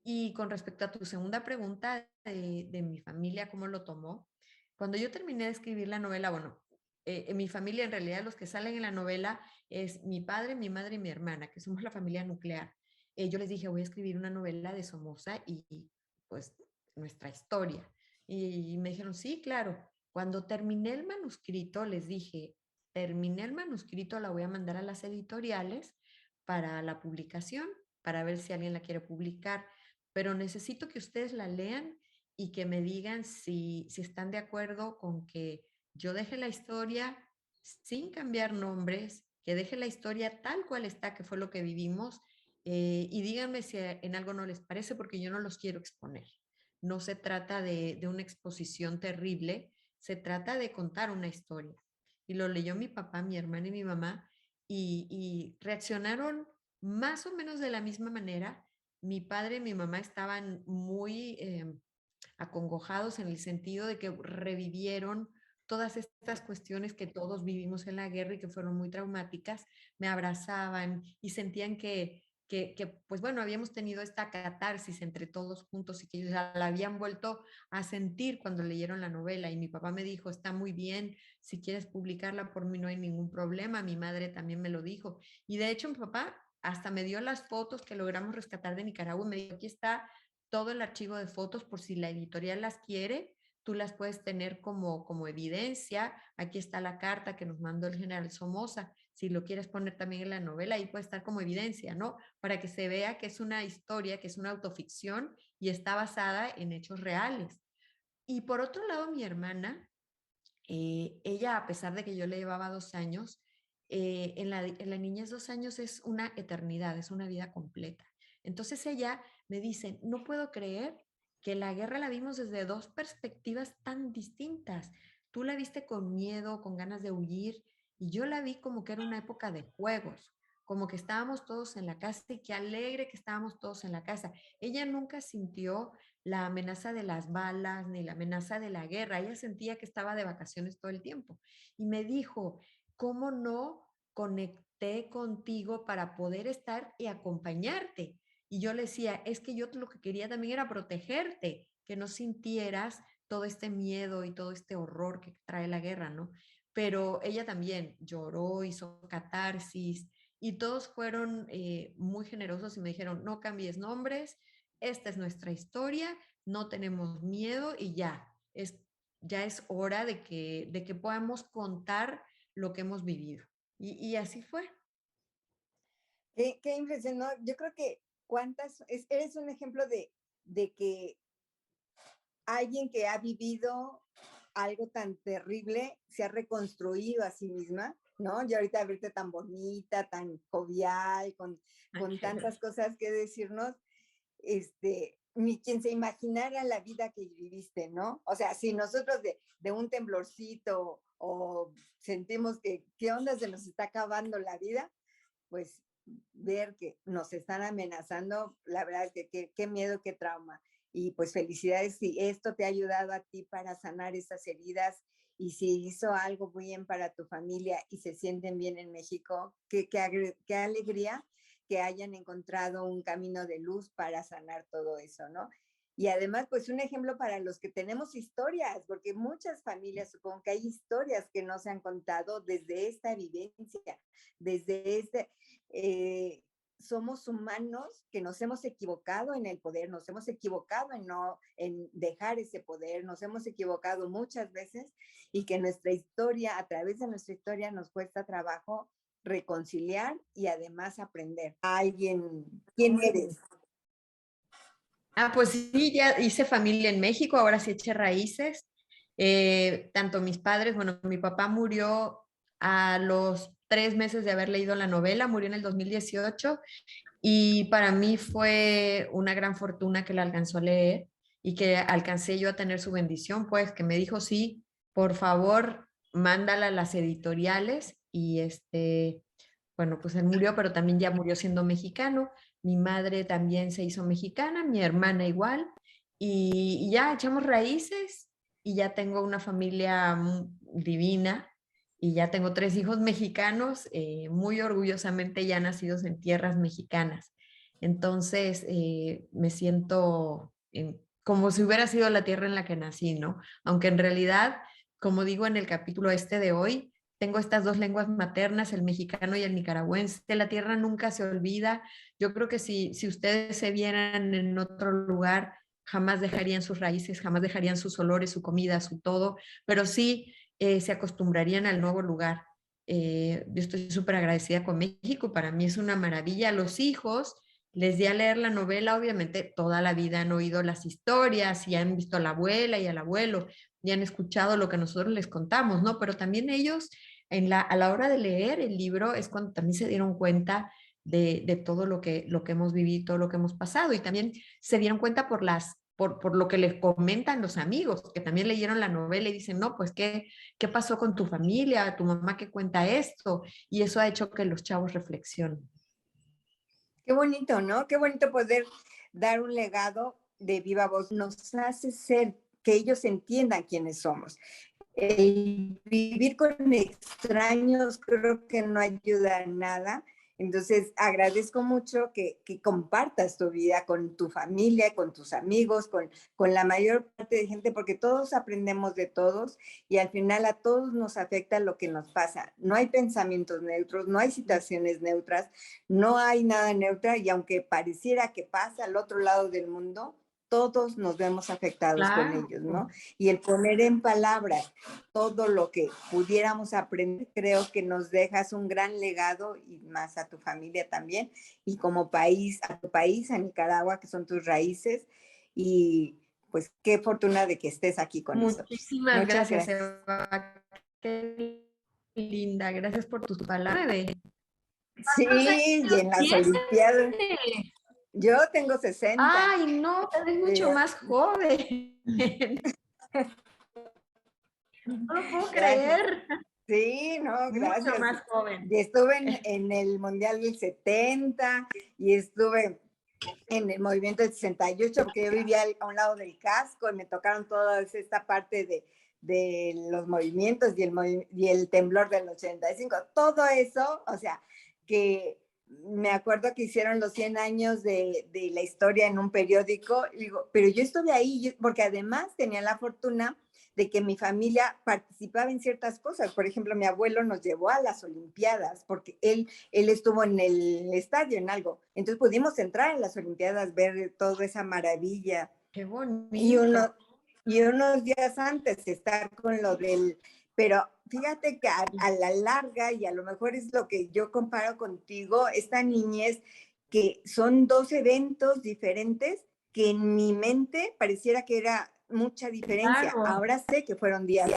B: Y con respecto a tu segunda pregunta de mi familia, ¿cómo lo tomó? Cuando yo terminé de escribir la novela, bueno, en mi familia en realidad los que salen en la novela es mi padre, mi madre y mi hermana, que somos la familia nuclear. Yo les dije, voy a escribir una novela de Somoza y pues nuestra historia. Y me dijeron, sí, claro. Cuando terminé el manuscrito, les dije, terminé el manuscrito, la voy a mandar a las editoriales para la publicación, para ver si alguien la quiere publicar, pero necesito que ustedes la lean y que me digan si están de acuerdo con que yo deje la historia sin cambiar nombres, que deje la historia tal cual está, que fue lo que vivimos, y díganme si en algo no les parece, porque yo no los quiero exponer. No se trata de una exposición terrible, se trata de contar una historia. Y lo leyó mi papá, mi hermana y mi mamá, y reaccionaron más o menos de la misma manera. Mi padre y mi mamá estaban muy acongojados en el sentido de que revivieron todas estas cuestiones que todos vivimos en la guerra y que fueron muy traumáticas, me abrazaban y sentían pues bueno, habíamos tenido esta catarsis entre todos juntos y que ellos ya la habían vuelto a sentir cuando leyeron la novela. Y mi papá me dijo, está muy bien, si quieres publicarla por mí no hay ningún problema. Mi madre también me lo dijo. Y de hecho mi papá hasta me dio las fotos que logramos rescatar de Nicaragua y me dijo, aquí está todo el archivo de fotos por si la editorial las quiere, tú las puedes tener como evidencia. Aquí está la carta que nos mandó el general Somoza. Si lo quieres poner también en la novela, ahí puede estar como evidencia, ¿no? Para que se vea que es una historia, que es una autoficción y está basada en hechos reales. Y por otro lado, mi hermana, ella, a pesar de que yo le llevaba 2 años, en la niñez 2 años es una eternidad, es una vida completa. Entonces ella me dice, no puedo creer que la guerra la vimos desde dos perspectivas tan distintas. Tú la viste con miedo, con ganas de huir, y yo la vi como que era una época de juegos, como que estábamos todos en la casa y qué alegre que estábamos todos en la casa. Ella nunca sintió la amenaza de las balas ni la amenaza de la guerra. Ella sentía que estaba de vacaciones todo el tiempo. Y me dijo, ¿cómo no conecté contigo para poder estar y acompañarte? Y yo le decía, es que yo lo que quería también era protegerte, que no sintieras todo este miedo y todo este horror que trae la guerra, ¿no? Pero ella también lloró, hizo catarsis y todos fueron muy generosos y me dijeron, no cambies nombres, esta es nuestra historia, no tenemos miedo y ya es hora de que podamos contar lo que hemos vivido. Y así fue.
D: Qué impresión, ¿no? Yo creo que eres un ejemplo de que alguien que ha vivido algo tan terrible se ha reconstruido a sí misma, ¿no? Y ahorita verte tan bonita, tan jovial, con tantas cosas que decirnos, ni quien se imaginara la vida que viviste, ¿no? O sea, si nosotros de un temblorcito o sentimos que, ¿qué onda? Se nos está acabando la vida, pues ver que nos están amenazando, la verdad es que qué miedo, qué trauma. Y pues felicidades si esto te ha ayudado a ti para sanar esas heridas y si hizo algo bien para tu familia y se sienten bien en México, qué alegría que hayan encontrado un camino de luz para sanar todo eso, ¿no? Y además, pues un ejemplo para los que tenemos historias, porque muchas familias, supongo que hay historias que no se han contado desde esta vivencia, desde somos humanos que nos hemos equivocado en el poder, nos hemos equivocado en dejar ese poder, nos hemos equivocado muchas veces y que nuestra historia, a través de nuestra historia, nos cuesta trabajo reconciliar y además aprender. ¿Quién eres?
B: Pues sí, ya hice familia en México, ahora sí eché raíces. Tanto mis padres, bueno, mi papá murió a los 3 meses de haber leído la novela, murió en el 2018 y para mí fue una gran fortuna que la alcanzó a leer y que alcancé yo a tener su bendición, pues que me dijo, sí, por favor, mándala a las editoriales y bueno, pues él murió, pero también ya murió siendo mexicano. Mi madre también se hizo mexicana, mi hermana igual, y ya echamos raíces y ya tengo una familia divina y ya tengo 3 hijos mexicanos, muy orgullosamente ya nacidos en tierras mexicanas. Entonces, me siento como si hubiera sido la tierra en la que nací, ¿no? Aunque en realidad, como digo en el capítulo de hoy, tengo estas dos lenguas maternas, el mexicano y el nicaragüense. La tierra nunca se olvida. Yo creo que si ustedes se vieran en otro lugar, jamás dejarían sus raíces, jamás dejarían sus olores, su comida, su todo, pero sí se acostumbrarían al nuevo lugar. Yo estoy súper agradecida con México, para mí es una maravilla. A los hijos les di a leer la novela, obviamente toda la vida han oído las historias y han visto a la abuela y al abuelo y han escuchado lo que nosotros les contamos, ¿no? Pero también ellos a la hora de leer el libro es cuando también se dieron cuenta de todo lo que hemos vivido, todo lo que hemos pasado y también se dieron cuenta por lo que les comentan los amigos, que también leyeron la novela y dicen, no, pues, ¿qué pasó con tu familia? Tu mamá que cuenta esto. Y eso ha hecho que los chavos reflexionen.
D: Qué bonito, ¿no? Qué bonito poder dar un legado de viva voz. Nos hace ser que ellos entiendan quiénes somos. El vivir con extraños creo que no ayuda a nada Entonces, agradezco mucho que compartas tu vida con tu familia, con tus amigos, con la mayor parte de gente, porque todos aprendemos de todos y al final a todos nos afecta lo que nos pasa. No hay pensamientos neutros, no hay situaciones neutras, no hay nada neutral y aunque pareciera que pasa al otro lado del mundo, todos nos vemos afectados con ellos, ¿no? Y el poner en palabras todo lo que pudiéramos aprender, creo que nos dejas un gran legado y más a tu familia también, y como país, a tu país, a Nicaragua, que son tus raíces, y pues qué fortuna de que estés aquí con nosotros.
B: Muchísimas
D: Muchas
B: gracias,
D: gracias.
B: Eva. Qué linda, gracias por tus palabras.
D: Sí, y en las Olimpiadas. Yo tengo 60.
B: Ay, no, eres mucho más joven. No lo puedo creer.
D: Sí, no, gracias.
B: Mucho más joven.
D: Y estuve en el Mundial del 70 y estuve en el movimiento del 68 porque yo vivía a un lado del casco y me tocaron toda esta parte de los movimientos y el temblor del 85. Todo eso, o sea, que me acuerdo que hicieron los 100 años de la historia en un periódico, y digo, pero yo estuve ahí porque además tenía la fortuna de que mi familia participaba en ciertas cosas. Por ejemplo, mi abuelo nos llevó a las Olimpiadas porque él estuvo en el estadio, en algo. Entonces pudimos entrar en las Olimpiadas, ver toda esa maravilla.
B: Qué bonito.
D: Y unos días antes estar con lo del... Pero fíjate que a la larga, y a lo mejor es lo que yo comparo contigo, esta niñez, que son 2 eventos diferentes que en mi mente pareciera que era mucha diferencia.
B: Claro.
D: Ahora sé que fueron días,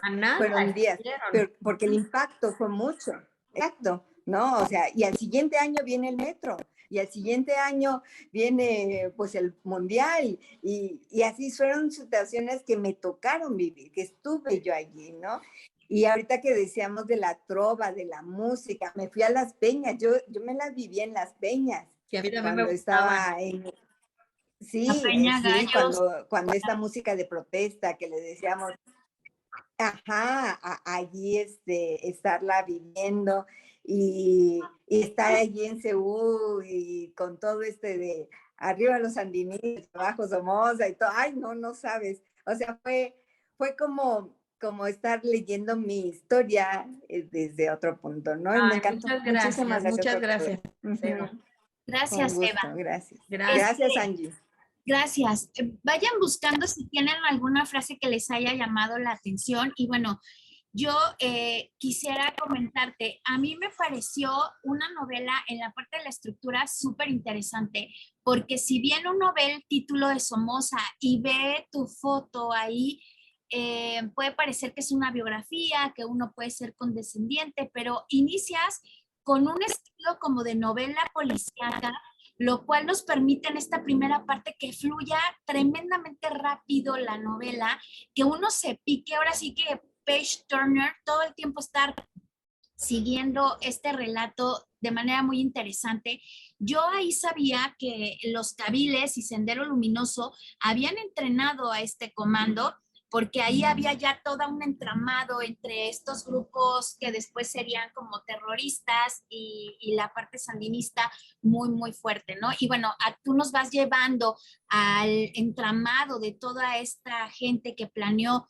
D: pero porque el impacto fue mucho. Exacto, ¿no? O sea, y al siguiente año viene el metro, y al siguiente año viene pues el mundial, y así fueron situaciones que me tocaron vivir, que estuve yo allí, ¿no? Y ahorita que decíamos de la trova, de la música, me fui a las peñas, yo me las viví en las peñas.
B: Que a mí también
D: cuando
B: me
D: estaba en... Sí, sí, cuando esta música de protesta que le decíamos, allí estarla viviendo y estar allí en Seúl y con todo de arriba los sandinistas, abajo Somoza y todo, ay, no sabes, o sea, fue como estar leyendo mi historia desde otro punto, ¿no? Y me encantó.
B: Muchas gracias.
D: Muchísimas gracias.
B: Muchas gracias.
A: Gracias, Eva.
D: Gracias.
B: Gracias.
D: Gracias, Angie.
A: Gracias. Vayan buscando si tienen alguna frase que les haya llamado la atención. Y bueno, yo quisiera comentarte, a mí me pareció una novela en la parte de la estructura súper interesante, porque si bien uno ve el título de Somoza y ve tu foto ahí, puede parecer que es una biografía, que uno puede ser condescendiente, pero inicias con un estilo como de novela policíaca, lo cual nos permite en esta primera parte que fluya tremendamente rápido la novela, que uno se pique, ahora sí que page turner, todo el tiempo estar siguiendo este relato de manera muy interesante. Yo ahí sabía que los Kabiles y Sendero Luminoso habían entrenado a este comando, porque ahí había ya todo un entramado entre estos grupos que después serían como terroristas y la parte sandinista muy, muy fuerte, ¿no? Y bueno, tú nos vas llevando al entramado de toda esta gente que planeó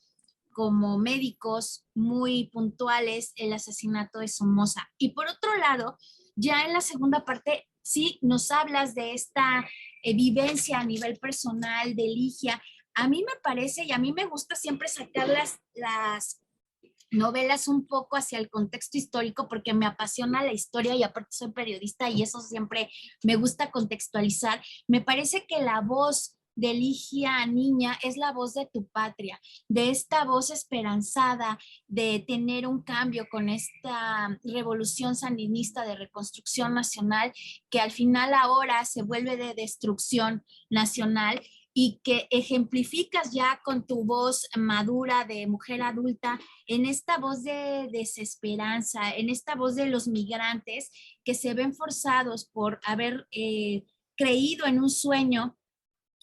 A: como médicos muy puntuales el asesinato de Somoza. Y por otro lado, ya en la segunda parte, sí nos hablas de esta vivencia a nivel personal de Ligia. A mí me parece y a mí me gusta siempre sacar las novelas un poco hacia el contexto histórico porque me apasiona la historia y aparte soy periodista y eso siempre me gusta contextualizar. Me parece que la voz de Ligia Niña es la voz de tu patria, de esta voz esperanzada de tener un cambio con esta revolución sandinista de reconstrucción nacional que al final ahora se vuelve de destrucción nacional y que ejemplificas ya con tu voz madura de mujer adulta, en esta voz de desesperanza, en esta voz de los migrantes que se ven forzados por haber creído en un sueño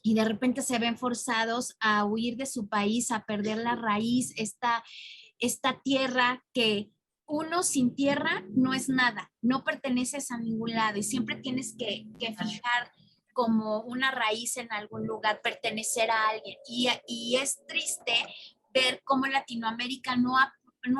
A: y de repente se ven forzados a huir de su país, a perder la raíz, esta tierra que uno sin tierra no es nada, no perteneces a ningún lado y siempre tienes que fijar como una raíz en algún lugar, pertenecer a alguien. Y es triste ver cómo Latinoamérica no ha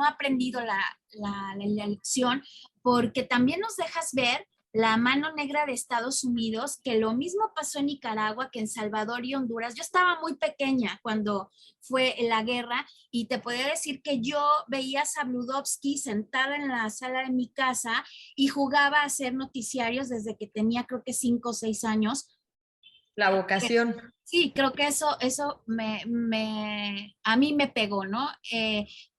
A: aprendido la lección, porque también nos dejas ver la mano negra de Estados Unidos, que lo mismo pasó en Nicaragua que en Salvador y Honduras. Yo estaba muy pequeña cuando fue la guerra y te podría decir que yo veía a Sabludovsky sentada en la sala de mi casa y jugaba a hacer noticiarios desde que tenía creo que 5 o 6 años.
B: La vocación.
A: Sí, creo que eso a mí me pegó, ¿no?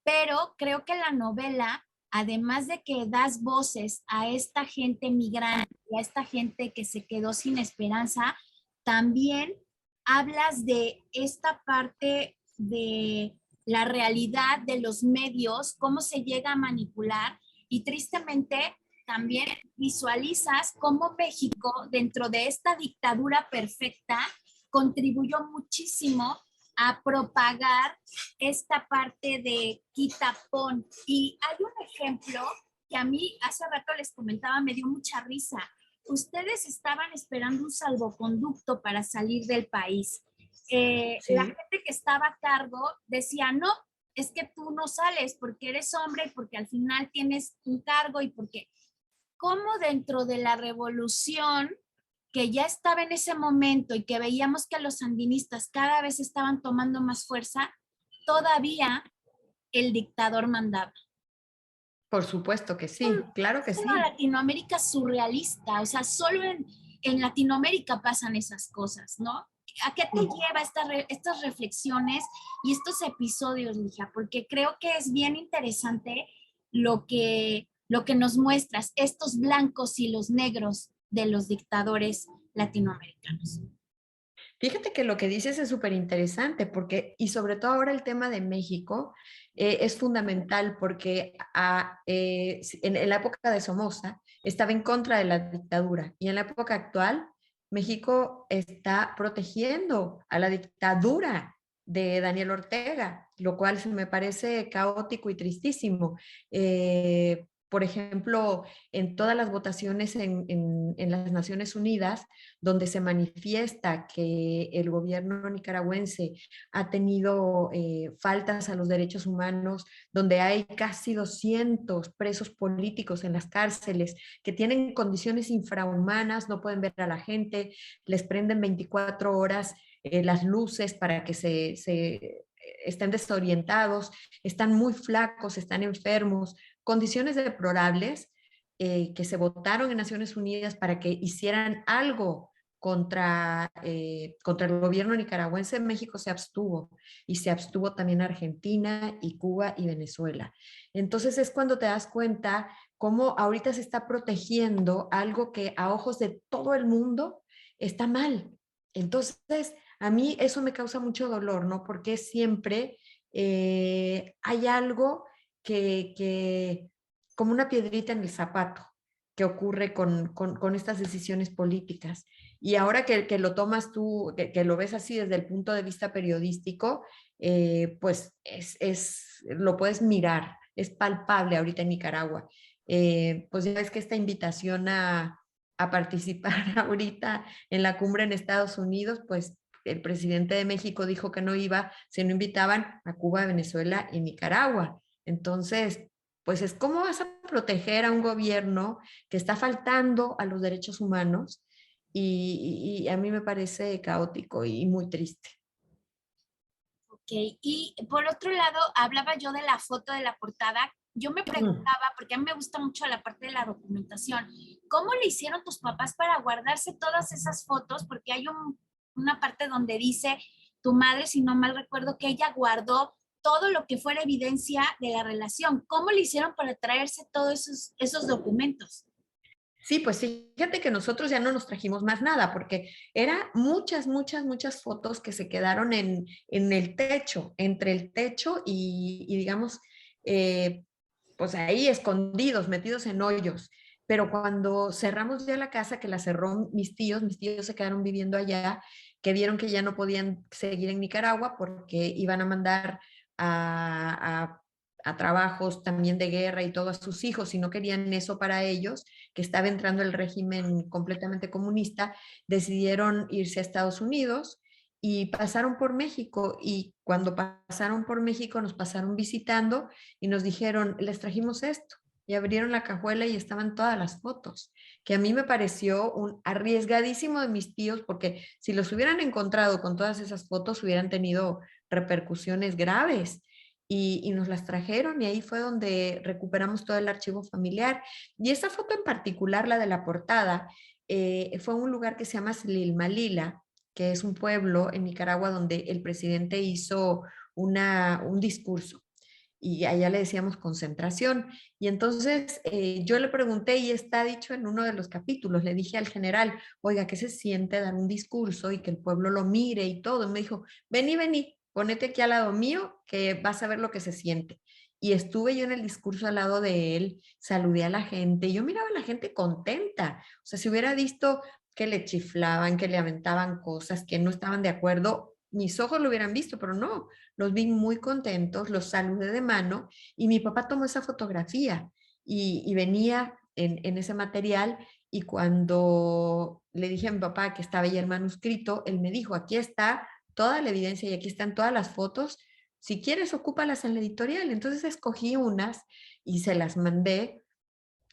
A: Pero creo que la novela, además de que das voces a esta gente migrante, a esta gente que se quedó sin esperanza, también hablas de esta parte de la realidad de los medios, cómo se llega a manipular y tristemente también visualizas cómo México, dentro de esta dictadura perfecta, contribuyó muchísimo a propagar esta parte de quitapón. Y hay un ejemplo que a mí hace rato les comentaba, me dio mucha risa. Ustedes estaban esperando un salvoconducto para salir del país.
B: Sí.
A: La gente que estaba a cargo decía, no, es que tú no sales porque eres hombre y porque al final tienes un cargo y porque, como dentro de la revolución que ya estaba en ese momento y que veíamos que los sandinistas cada vez estaban tomando más fuerza, todavía el dictador mandaba.
B: Por supuesto que sí, claro que sí.
A: Una Latinoamérica surrealista, o sea, solo en Latinoamérica pasan esas cosas, ¿no? ¿A qué te lleva estas reflexiones y estos episodios, Ligia? Porque creo que es bien interesante lo que nos muestras, estos blancos y los negros de los dictadores latinoamericanos.
B: Fíjate que lo que dices es súper interesante porque, y sobre todo ahora el tema de México es fundamental porque en la época de Somoza estaba en contra de la dictadura y en la época actual México está protegiendo a la dictadura de Daniel Ortega, lo cual me parece caótico y tristísimo. Por ejemplo, en todas las votaciones en las Naciones Unidas, donde se manifiesta que el gobierno nicaragüense ha tenido faltas a los derechos humanos, donde hay casi 200 presos políticos en las cárceles que tienen condiciones infrahumanas, no pueden ver a la gente, les prenden 24 horas las luces para que estén desorientados, están muy flacos, están enfermos, condiciones deplorables que se votaron en Naciones Unidas para que hicieran algo contra el gobierno nicaragüense. México se abstuvo y se abstuvo también Argentina y Cuba y Venezuela. Entonces es cuando te das cuenta cómo ahorita se está protegiendo algo que a ojos de todo el mundo está mal. Entonces a mí eso me causa mucho dolor, ¿no? Porque siempre hay algo que como una piedrita en el zapato que ocurre con estas decisiones políticas. Y ahora que lo tomas tú, que lo ves así desde el punto de vista periodístico, pues lo puedes mirar, es palpable ahorita en Nicaragua. Pues ya ves que esta invitación a participar ahorita en la cumbre en Estados Unidos, pues el presidente de México dijo que no iba, si no invitaban a Cuba, Venezuela y Nicaragua. Entonces, pues es cómo vas a proteger a un gobierno que está faltando a los derechos humanos y a mí me parece caótico y muy triste.
A: Ok, y por otro lado, hablaba yo de la foto de la portada. Yo me preguntaba, porque a mí me gusta mucho la parte de la documentación, ¿cómo le hicieron tus papás para guardarse todas esas fotos? Porque hay una parte donde dice tu madre, si no mal recuerdo, que ella guardó todo lo que fuera evidencia de la relación. ¿Cómo le hicieron para traerse todos esos documentos?
B: Sí, pues fíjate que nosotros ya no nos trajimos más nada, porque eran muchas fotos que se quedaron en el techo, entre el techo y digamos, pues ahí escondidos, metidos en hoyos. Pero cuando cerramos ya la casa, que la cerró mis tíos se quedaron viviendo allá, que vieron que ya no podían seguir en Nicaragua porque iban a mandar a a trabajos también de guerra y todo a sus hijos, y no querían eso para ellos, que estaba entrando el régimen completamente comunista, decidieron irse a Estados Unidos y pasaron por México. Y cuando pasaron por México nos pasaron visitando y nos dijeron, les trajimos esto. Y abrieron la cajuela y estaban todas las fotos, que a mí me pareció un arriesgadísimo de mis tíos, porque si los hubieran encontrado con todas esas fotos hubieran tenido repercusiones graves. Y nos las trajeron y ahí fue donde recuperamos todo el archivo familiar. Y esa foto en particular, la de la portada, fue un lugar que se llama Slilmalila, que es un pueblo en Nicaragua donde el presidente hizo un discurso y allá le decíamos concentración. Y entonces yo le pregunté, y está dicho en uno de los capítulos, le dije al general, oiga, ¿qué se siente dar un discurso y que el pueblo lo mire y todo? Y me dijo, vení, ponete aquí al lado mío, que vas a ver lo que se siente. Y estuve yo en el discurso al lado de él, saludé a la gente, y yo miraba a la gente contenta. O sea, si hubiera visto que le chiflaban, que le aventaban cosas, que no estaban de acuerdo, mis ojos lo hubieran visto, pero no, los vi muy contentos, los saludé de mano, y mi papá tomó esa fotografía y venía en ese material. Y cuando le dije a mi papá que estaba ya el manuscrito, él me dijo, aquí está toda la evidencia y aquí están todas las fotos, si quieres ocúpalas en la editorial. Entonces escogí unas y se las mandé,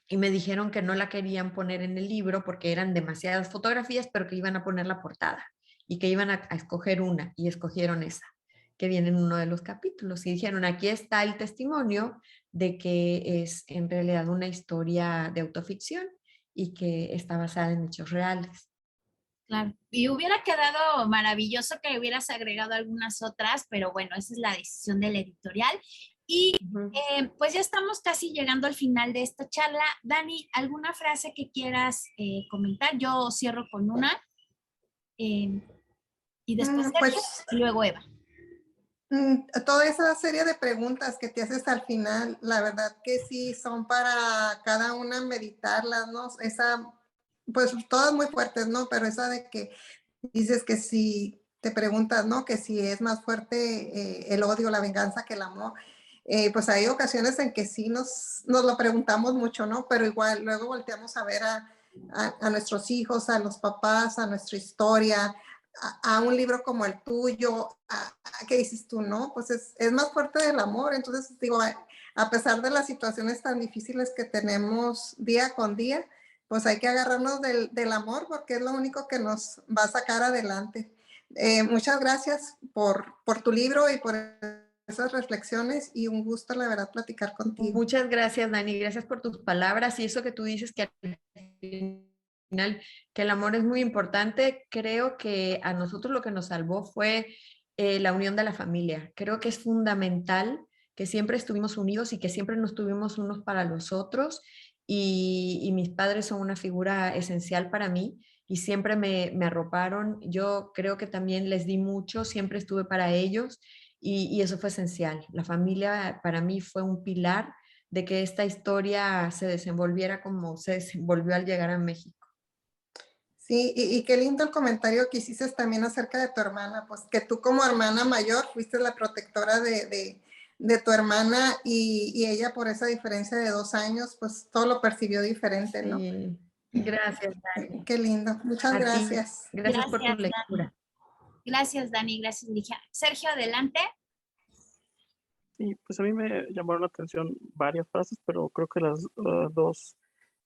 B: y me dijeron que no la querían poner en el libro porque eran demasiadas fotografías, pero que iban a poner la portada y que iban a escoger una, y escogieron esa, que viene en uno de los capítulos, y dijeron, aquí está el testimonio de que es en realidad una historia de autoficción y que está basada en hechos reales.
A: Claro, y hubiera quedado maravilloso que hubieras agregado algunas otras, pero bueno, esa es la decisión del editorial. Y pues ya estamos casi llegando al final de esta charla. Dani, ¿alguna frase que quieras comentar? Yo cierro con una, y después Sergio,
C: Pues
A: y luego Eva.
C: toda esa serie de preguntas que te haces al final, la verdad que sí son para cada una meditarlas, ¿no? Esa, pues todas muy fuertes, ¿no? Pero esa de que dices que si te preguntas, ¿no? Que si es más fuerte el odio, la venganza que el amor. Pues hay ocasiones en que sí nos lo preguntamos mucho, ¿no? Pero igual luego volteamos a ver a nuestros hijos, a los papás, a nuestra historia, a un libro como el tuyo, ¿qué dices tú, no? Pues es más fuerte del amor. Entonces, digo, a pesar de las situaciones tan difíciles que tenemos día con día, pues hay que agarrarnos del amor, porque es lo único que nos va a sacar adelante. Muchas gracias por tu libro y por esas reflexiones, y un gusto, la verdad, platicar contigo.
B: Muchas gracias, Dani, gracias por tus palabras, y eso que tú dices que al final, que el amor es muy importante. Creo que a nosotros lo que nos salvó fue la unión de la familia. Creo que es fundamental que siempre estuvimos unidos y que siempre nos tuvimos unos para los otros, y mis padres son una figura esencial para mí y siempre me arroparon. Yo creo que también les di mucho, siempre estuve para ellos, y eso fue esencial. La familia para mí fue un pilar de que esta historia se desenvolviera como se desenvolvió al llegar a México.
C: Sí, y qué lindo el comentario que hiciste también acerca de tu hermana, pues que tú como hermana mayor fuiste la protectora de tu hermana, y ella, por esa diferencia de 2 años, pues todo lo percibió diferente, ¿no?
B: Sí. Gracias, Dani.
C: Qué lindo, muchas
B: A ti.
C: gracias.
B: Gracias por tu
A: Gracias,
B: lectura.
A: Dani. Gracias, Dani, gracias, Ligia. Sergio, adelante.
E: Y pues a mí me llamaron la atención varias frases, pero creo que las dos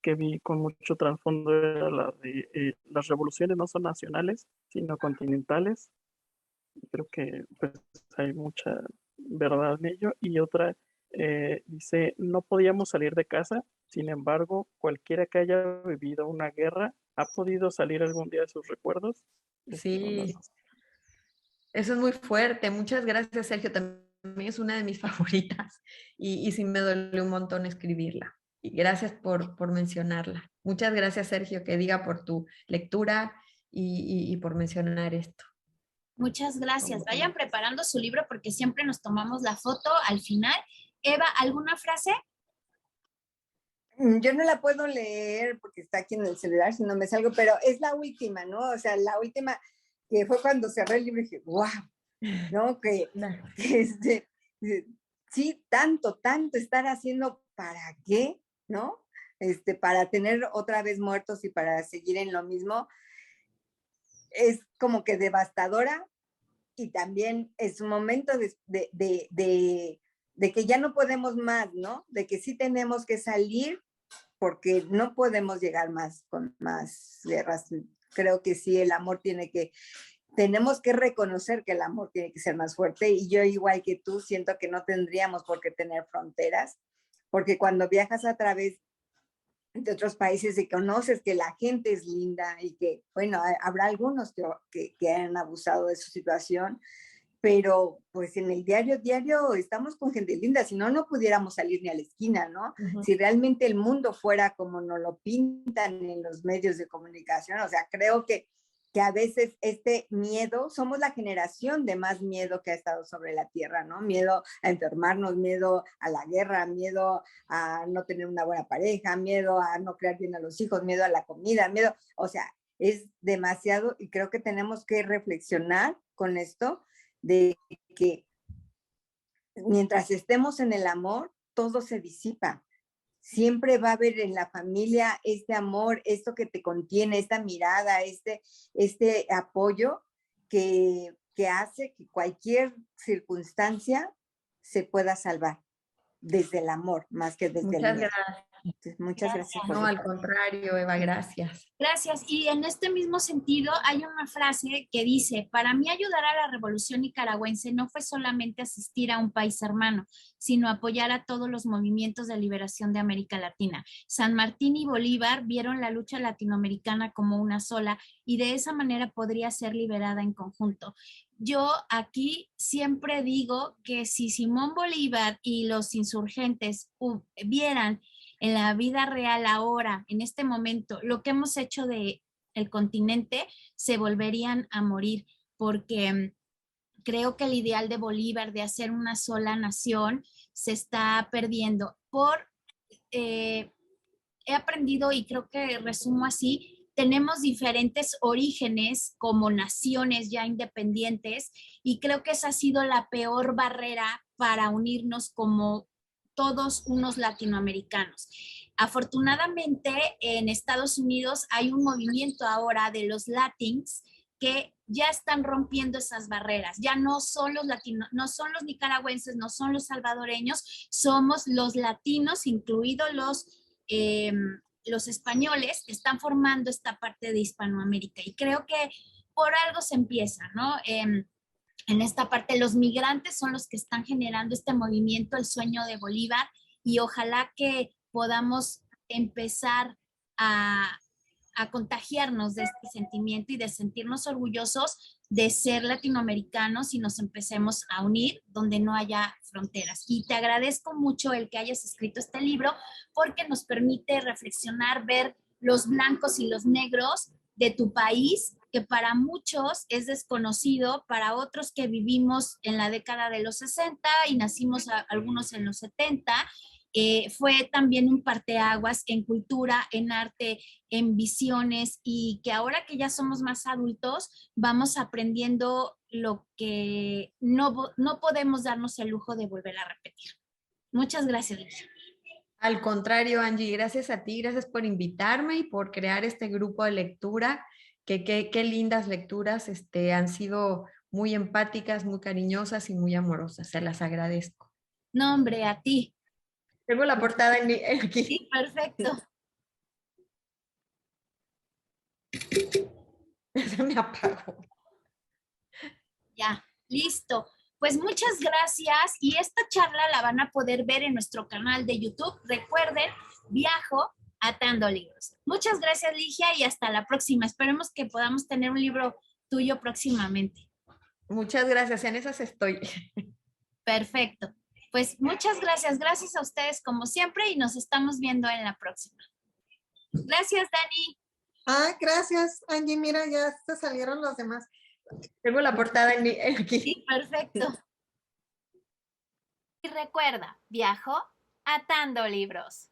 E: que vi con mucho trasfondo era la de las revoluciones no son nacionales, sino continentales. Creo que pues, hay mucha verdad en ello. Y otra dice, no podíamos salir de casa, sin embargo, cualquiera que haya vivido una guerra ha podido salir algún día de sus recuerdos.
B: Sí, eso es muy fuerte. Muchas gracias, Sergio. También es una de mis favoritas, y sí me duele un montón escribirla. Y gracias por mencionarla. Muchas gracias, Sergio, que diga por tu lectura y por mencionar esto.
A: Muchas gracias. Vayan preparando su libro porque siempre nos tomamos la foto al final. Eva, ¿alguna frase?
D: Yo no la puedo leer porque está aquí en el celular, si no me salgo, pero es la última, ¿no? O sea, la última que fue cuando cerré el libro y dije, wow, ¿no? sí, tanto estar haciendo, ¿para qué? ¿No? Para tener otra vez muertos y para seguir en lo mismo, es como que devastadora, y también es un momento de que ya no podemos más, ¿no? De que sí tenemos que salir porque no podemos llegar más con más guerras. Creo que sí, el amor tenemos que reconocer que el amor tiene que ser más fuerte, y yo igual que tú siento que no tendríamos por qué tener fronteras, porque cuando viajas a través de otros países y conoces que la gente es linda y que, bueno, habrá algunos que han abusado de su situación, pero pues en el diario estamos con gente linda, si no, no pudiéramos salir ni a la esquina, ¿no?
B: Ujú.
D: Si realmente el mundo fuera como nos lo pintan en los medios de comunicación, o sea, creo que a veces este miedo, somos la generación de más miedo que ha estado sobre la tierra, ¿no? Miedo a enfermarnos, miedo a la guerra, miedo a no tener una buena pareja, miedo a no criar bien a los hijos, miedo a la comida, miedo, o sea, es demasiado, y creo que tenemos que reflexionar con esto de que mientras estemos en el amor, todo se disipa. Siempre va a haber en la familia este amor, esto que te contiene, esta mirada, este apoyo que hace que cualquier circunstancia se pueda salvar desde el amor, más que desde el
B: Muchas
D: miedo.
B: gracias.
D: Entonces, muchas gracias por
B: No, al
D: estar.
B: contrario, Eva, gracias.
A: Gracias. Y en este mismo sentido, hay una frase que dice, para mí ayudar a la revolución nicaragüense no fue solamente asistir a un país hermano, sino apoyar a todos los movimientos de liberación de América Latina. San Martín y Bolívar vieron la lucha latinoamericana como una sola, y de esa manera podría ser liberada en conjunto. Yo aquí siempre digo que si Simón Bolívar y los insurgentes vieran en la vida real ahora, en este momento, lo que hemos hecho de el continente, se volverían a morir, porque creo que el ideal de Bolívar de hacer una sola nación se está perdiendo. He aprendido, y creo que resumo así, tenemos diferentes orígenes como naciones ya independientes, y creo que esa ha sido la peor barrera para unirnos como todos unos latinoamericanos. Afortunadamente, en Estados Unidos hay un movimiento ahora de los Latins que ya están rompiendo esas barreras. Ya no son no son los nicaragüenses, no son los salvadoreños, somos los latinos, incluidos los españoles, que están formando esta parte de Hispanoamérica. Y creo que por algo se empieza, ¿no? En esta parte, los migrantes son los que están generando este movimiento, el sueño de Bolívar, y ojalá que podamos empezar a, a contagiarnos de este sentimiento y de sentirnos orgullosos de ser latinoamericanos, y nos empecemos a unir donde no haya fronteras. Y te agradezco mucho el que hayas escrito este libro, porque nos permite reflexionar, ver los blancos y los negros de tu país, que para muchos es desconocido, para otros que vivimos en la década de los 60 y nacimos algunos en los 70, fue también un parteaguas en cultura, en arte, en visiones, y que ahora que ya somos más adultos, vamos aprendiendo lo que no podemos darnos el lujo de volver a repetir. Muchas gracias, Ligia.
B: Al contrario, Angie, gracias a ti, gracias por invitarme y por crear este grupo de lectura. Qué lindas lecturas, han sido muy empáticas, muy cariñosas y muy amorosas. Se las agradezco.
A: No, hombre, a ti.
B: Tengo la portada aquí.
A: Sí, perfecto.
B: Se me apagó.
A: Ya, listo. Pues muchas gracias, y esta charla la van a poder ver en nuestro canal de YouTube. Recuerden, Viajo Atando Libros. Muchas gracias, Ligia, y hasta la próxima. Esperemos que podamos tener un libro tuyo próximamente.
B: Muchas gracias, en esas estoy.
A: Perfecto. Pues muchas gracias. Gracias a ustedes como siempre, y nos estamos viendo en la próxima. Gracias, Dani.
C: Ah, gracias, Angie. Mira, ya te salieron los demás.
B: Tengo la portada aquí.
A: Sí, perfecto. Y recuerda, Viajo Atando Libros.